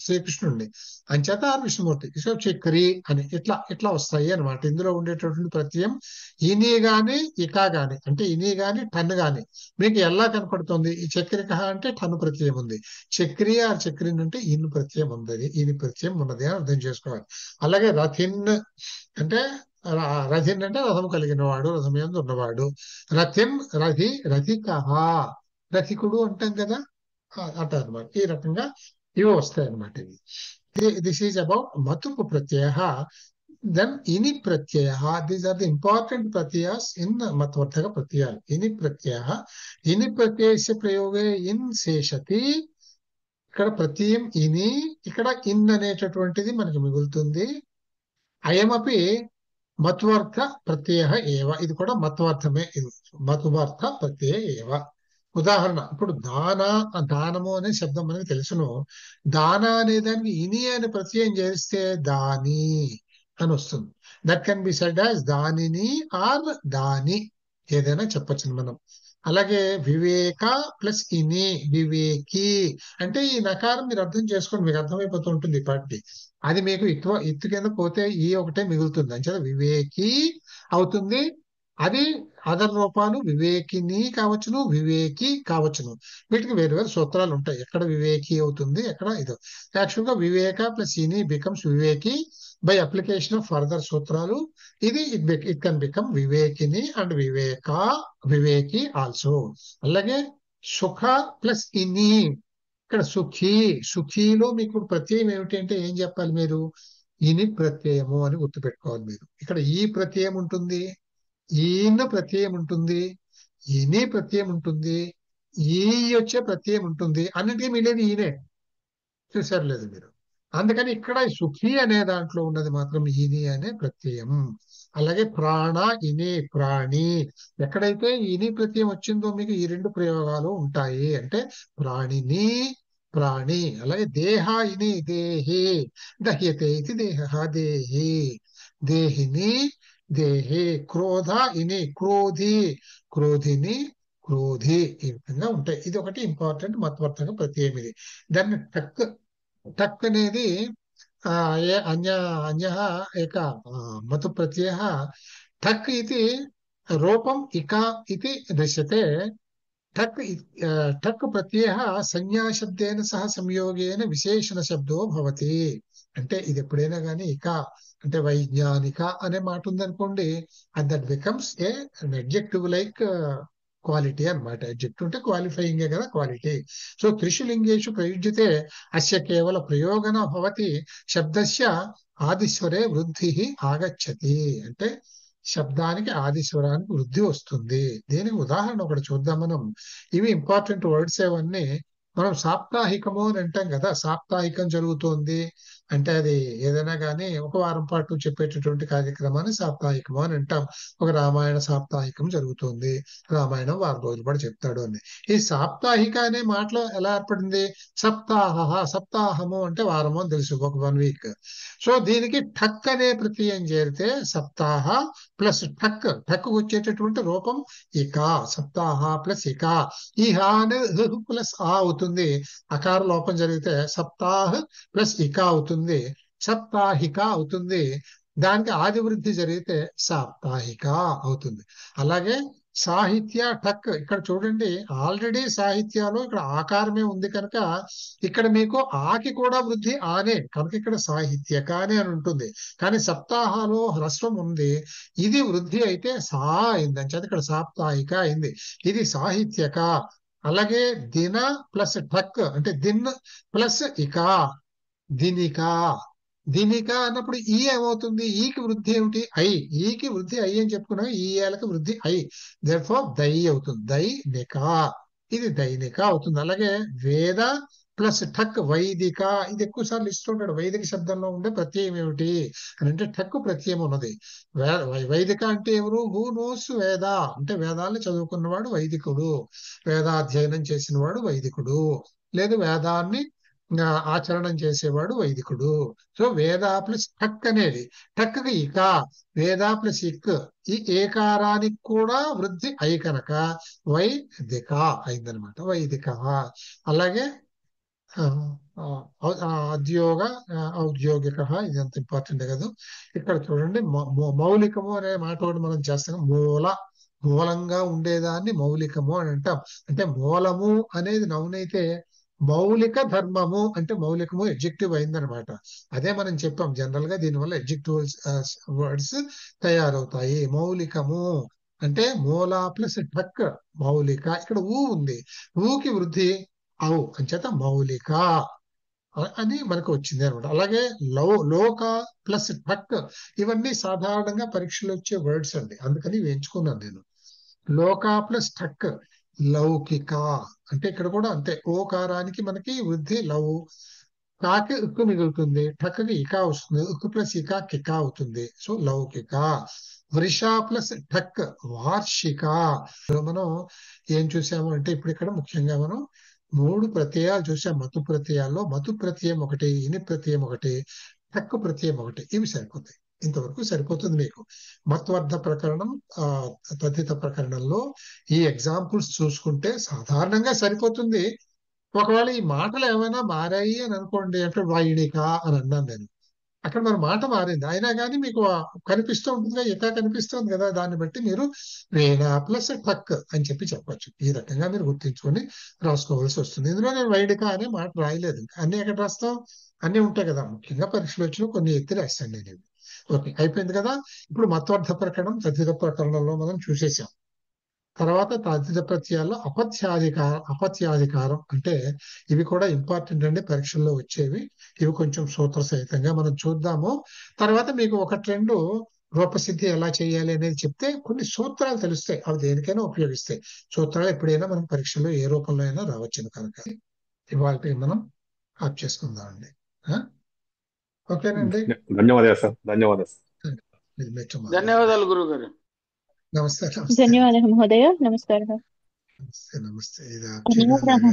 శ్రీకృష్ణుడిని. అంచేత విష్ణుమూర్తి. సో చక్రి అని ఇట్లా ఇట్లా వస్తాయి అన్నమాట. ఇందులో ఉండేటటువంటి ప్రత్యయం ఇని గాని ఇకా గాని, అంటే ఇని గాని టన్ గాని మీకు ఎలా కనపడుతుంది. ఈ చక్రిక అంటే టన్ ప్రత్యయం ఉంది, చక్రి ఆ చక్రిన్ అంటే ఇన్ ప్రత్యయం ఉంది, ఇని ప్రత్యయం ఉన్నది అని అర్థం చేసుకోవాలి. అలాగే రథిన్ అంటే రథిన్ అంటే రథం కలిగిన వాడు, రథం యందు ఉన్నవాడు. రథిన్, రథి, రథిక, రథికుడు అంటాం కదా, అట్లా అనమాట. ఈ రకంగా ఇవి వస్తాయి అనమాట. ఇవి దిస్ ఈజ్ అబౌట్ మతుపు ప్రత్యయ. దెన్ ఇని ప్రత్యయ, దీస్ ఆర్ ది ఇంపార్టెంట్ ప్రత్యయాస్ ఇన్ మత్వర్థక ప్రత్యయాలు. ఇని ప్రత్యయ, ఇని ప్రత్యయస్య ప్రయోగే ఇన్ శేషతి. ఇక్కడ ప్రత్యయం ఇని, ఇక్కడ ఇన్ అనేటటువంటిది మనకి మిగులుతుంది. అయమపి మత్వర్థ ప్రత్యయ ఏవ, ఇది కూడా మత్వర్థమే. ఇది మత్వర్థ ప్రత్యయ ఏవ. ఉదాహరణ, ఇప్పుడు దానము అనే శబ్దం మనకి తెలుసును. దాన అనే దానికి ఇని అనే ప్రత్యయం చేస్తే దాని అని వస్తుంది. That can be said as దానిని ఆర్ దాని, ఏదైనా చెప్పచ్చు మనం. అలాగే వివేక ప్లస్ ఇని, వివేకి అంటే ఈ నకారం మీరు అర్థం చేసుకోండి, మీకు అర్థమైపోతూ ఉంటుంది ఈ పాటి. అది మీకు ఇత్తు కింద పోతే ఈ ఒకటే మిగులుతుంది, అంటే వివేకి అవుతుంది. అది అదర్ రూపాలు వివేకిని కావచ్చును, వివేకి కావచ్చును. వీటికి వేరు వేరు సూత్రాలు ఉంటాయి, ఎక్కడ వివేకి అవుతుంది, ఎక్కడ ఇది. యాక్చువల్ గా వివేక ప్లస్ ఇని బికమ్స్ వివేకి బై అప్లికేషన్ ఆఫ్ ఫర్దర్ సూత్రాలు. ఇది ఇట్ కెన్ బికమ్ వివేకిని అండ్ వివేకి ఆల్సో. అలాగే సుఖ ప్లస్ ఇని, ఇక్కడ సుఖీ, సుఖీలో మీకు ప్రత్యయం ఏమిటి అంటే ఏం చెప్పాలి మీరు, ఇని ప్రత్యయము అని గుర్తుపెట్టుకోవాలి మీరు. ఇక్కడ ఈ ప్రత్యయం ఉంటుంది, ఈన ప్రత్యయం ఉంటుంది, ఇని ప్రత్యయం ఉంటుంది, ఈ వచ్చే ప్రత్యయం ఉంటుంది. అన్నిటికీ మిగిలేదు ఈయనే, చూసారు లేదు మీరు. అందుకని ఇక్కడ సుఖీ అనే దాంట్లో ఉన్నది మాత్రం ఇని అనే ప్రత్యయం. అలాగే ప్రాణ, ఇని, ప్రాణి. ఎక్కడైతే ఇని ప్రత్యయం వచ్చిందో మీకు ఈ రెండు ప్రయోగాలు ఉంటాయి, అంటే ప్రాణిని, ప్రాణి. అలాగే దేహ, ఇని, దేహి, దహ్యతే ఇది దేహ, దేహి, దేహిని, దేహి. క్రోధ, ఇని, క్రోధి, క్రోధిని, క్రోధి. ఈ విధంగా ఉంటాయి. ఇది ఒకటి ఇంపార్టెంట్ మత్వర్థక ప్రత్యయం. ఇది దాన్ని టక్, టక్ అనేది అన్య ఏక మతు ప్రత్యయ. ठक् इति रूपम् इक इति दृश्यते. ठक् प्रत्ययः संज्ञाशब्देन सह संयोगेन विशेषण शब्दो भवति. అంటే ఇది ఎప్పుడైనా కానీ ఇక అంటే వైజ్ఞానిక అనే మాట ఉందనుకోండి, that becomes a adjective like quality అన్నమాట. అడ్జెక్టివ్ అంటే క్వాలిఫైయింగే కదా క్వాలిటీ. సో త్రిషు లింగేషు ప్రయుజ్యతే అస్య కేవల ప్రయోగన భవతి శబ్దస్య ఆదిస్వరే వృద్ధి ఆగచ్చతి. అంటే శబ్దానికి ఆదిస్వరానికి వృద్ధి వస్తుంది. దీనికి ఉదాహరణ ఒకటి చూద్దాం మనం. ఇవి ఇంపార్టెంట్ వర్డ్స్ ఏవన్నీ. మనం సాప్తాహికము అని అంటాం కదా, సాప్తాహికం జరుగుతోంది అంటే అది ఏదైనా కానీ ఒక వారం పాటు చెప్పేటటువంటి కార్యక్రమాన్ని సాప్తాహికము అని అంటాం. ఒక రామాయణ సాప్తాహికం జరుగుతుంది, రామాయణం వారం రోజులు పాటు చెప్తాడు అని. ఈ సాప్తాహిక అనే మాటలో ఎలా ఏర్పడింది, సప్తాహ, సప్తాహము అంటే వారము అని తెలుసు, ఒక 1 వీక్. సో దీనికి ఠక్ అనే ప్రత్యయం చేరితే సప్తాహ ప్లస్ ఠక్, ఠక్ వచ్చేటటువంటి రూపం ఇక, సప్తాహ ప్లస్ ఇక. ఈ హ అనేది ప్లస్ ఆ అవుతుంది. అకార లోపం జరిగితే సప్తాహ్ ప్లస్ ఇక అవుతుంది, సప్తాహిక అవుతుంది. దానికి ఆది వృద్ధి జరిగితే సాప్తాహిక అవుతుంది. అలాగే సాహిత్య ఠక్, ఇక్కడ చూడండి ఆల్రెడీ సాహిత్యాలో ఇక్కడ ఆకారమే ఉంది కనుక ఇక్కడ మీకు ఆకి కూడా వృద్ధి ఆనే కనుక ఇక్కడ సాహిత్యకానే అని ఉంటుంది. కానీ సప్తాహాలో హ్రస్వం ఉంది, ఇది వృద్ధి అయితే సా అయింది, అంచేత ఇక్కడ సాప్తాహిక అయింది. ఇది సాహిత్యక. అలాగే దిన ప్లస్ ఠక్ అంటే దిన్ ప్లస్ ఇక, దినిక. దినిక అన్నప్పుడు ఈ ఏమవుతుంది, ఈకి వృద్ధి ఏమిటి ఐ, ఈకి వృద్ధి ఐ అని చెప్పుకున్నా, ఈ ఏలకి వృద్ధి ఐ, దేర్ఫోర్ దై అవుతుంది, దైనిక. ఇది దైనిక అవుతుంది. అలాగే వేద ప్లస్ ఠక్ వైదిక, ఇది ఎక్కువ సార్లు ఇస్తుంటాడు. వైదిక శబ్దంలో ఉండే ప్రత్యయం ఏమిటి అని అంటే ఠక్ ప్రత్యయం ఉన్నది. వైదిక అంటే ఎవరు, హూ నోస్ వేద అంటే వేదాన్ని చదువుకున్నవాడు వైదికుడు, వేదాధ్యయనం చేసిన వాడు వైదికుడు, లేదు వేదాన్ని ఆచరణం చేసేవాడు వైదికుడు. సో వేద ప్లస్ టక్ అనేది, టక్కి ఇక, వేద ప్లస్ ఇక్, ఈ ఏకారానికి కూడా వృద్ధి అయి కనుక వైదిక అయిందనమాట, వైదిక. అలాగే ఆ, ఆ, అద్యోగ, ఔద్యోగిక, ఇది అంత ఇంపార్టెంట్ కదా. ఇక్కడ చూడండి, మౌలికము అనే మాట కూడా మనం చేస్తాం. మూలంగా ఉండేదాన్ని మౌలికము అని అంటాం. అంటే మూలము అనేది నౌన్ అయితే, మౌలిక ధర్మము అంటే మౌలికము ఎడ్జెక్టివ్ అయిందనమాట. అదే మనం చెప్పాం, జనరల్ గా దీనివల్ల ఎడ్జెక్టివ్ వర్డ్స్ తయారవుతాయి. మౌలికము అంటే మూల ప్లస్ టక్, మౌలిక. ఇక్కడ ఊ ఉంది, ఊకి వృద్ధి అవు అంచేత మౌలిక అని మనకు వచ్చింది అనమాట. అలాగే లోక ప్లస్ టక్, ఇవన్నీ సాధారణంగా పరీక్షలు వచ్చే వర్డ్స్ అండి, అందుకని ఇవి ఎంచుకున్నాను నేను. లోక ప్లస్ టక్, లౌకిక. అంటే ఇక్కడ కూడా అంతే, ఓకారానికి మనకి వృద్ధి లవ్, కాకి ఉక్కు మిగులుతుంది, టక్కి ఇకా వస్తుంది, ఉక్కు ప్లస్ ఇకా కికా అవుతుంది. సో లౌకిక. వృష ప్లస్ టక్, వార్షిక. మనం ఏం చూసాము అంటే, ఇప్పుడు ఇక్కడ ముఖ్యంగా మనం 3 ప్రత్యయాలు చూసాం. మతు ప్రత్యయాల్లో మతు ప్రత్యయం ఒకటి, ఇని ప్రత్యయం ఒకటి, టక్ ప్రత్యయం ఒకటి. ఇవి సరిపోతాయి, ఇంతవరకు సరిపోతుంది మీకు. మత్వర్ధ ప్రకరణం, తద్ధిత ప్రకరణంలో ఈ ఎగ్జాంపుల్స్ చూసుకుంటే సాధారణంగా సరిపోతుంది. ఒకవేళ ఈ మాటలు ఏమైనా మారాయి అని అనుకోండి, అంటే వైణిక అని అన్నాను నేను, అక్కడ మన మాట మారింది, అయినా కానీ మీకు కనిపిస్తూ ఉంటుంది, ఇక కనిపిస్తుంది కదా, దాన్ని బట్టి మీరు వేణ ప్లస్ టక్ అని చెప్పొచ్చు. ఈ రకంగా మీరు గుర్తించుకొని రాసుకోవాల్సి వస్తుంది. ఇందులో నేను వైడిక అనే మాట రాయలేదు, అన్ని ఎక్కడ రాస్తాం, అన్ని ఉంటాయి కదా. ముఖ్యంగా పరీక్షలు వచ్చిన కొన్ని ఎత్తి రాస్తాను నేను ఇవి. ఓకే, అయిపోయింది కదా. ఇప్పుడు మత్వార్థ ప్రకరణం, తద్ధిత ప్రకరణంలో మనం చూసేసాం. తర్వాత తద్ధిత ప్రత్యయాల్లో అపత్యాధికారం అంటే, ఇవి కూడా ఇంపార్టెంట్ అండి, పరీక్షల్లో వచ్చేవి. ఇవి కొంచెం సూత్ర సహితంగా మనం చూద్దాము. తర్వాత మీకు ఒకటి రెండు రూపసిద్ధి ఎలా చేయాలి అనేది చెప్తే కొన్ని సూత్రాలు తెలుస్తాయి, అవి దేనికైనా ఉపయోగిస్తాయి. సూత్రాలు ఎప్పుడైనా మనం పరీక్షలో ఏ రూపంలో అయినా రావచ్చు కనుక ఇవాళ మనం ఆప్ చేసుకుందాం అండి. ఓకేనండి. ధన్యవాదాలు సార్, ధన్యవాదాలు. ధన్యవాదాలు గురువు గారు. నమస్తే. ధన్యవాదాలు మహోదయ, నమస్కారం. నమస్తే. ఇది ధన్యవాదాలు.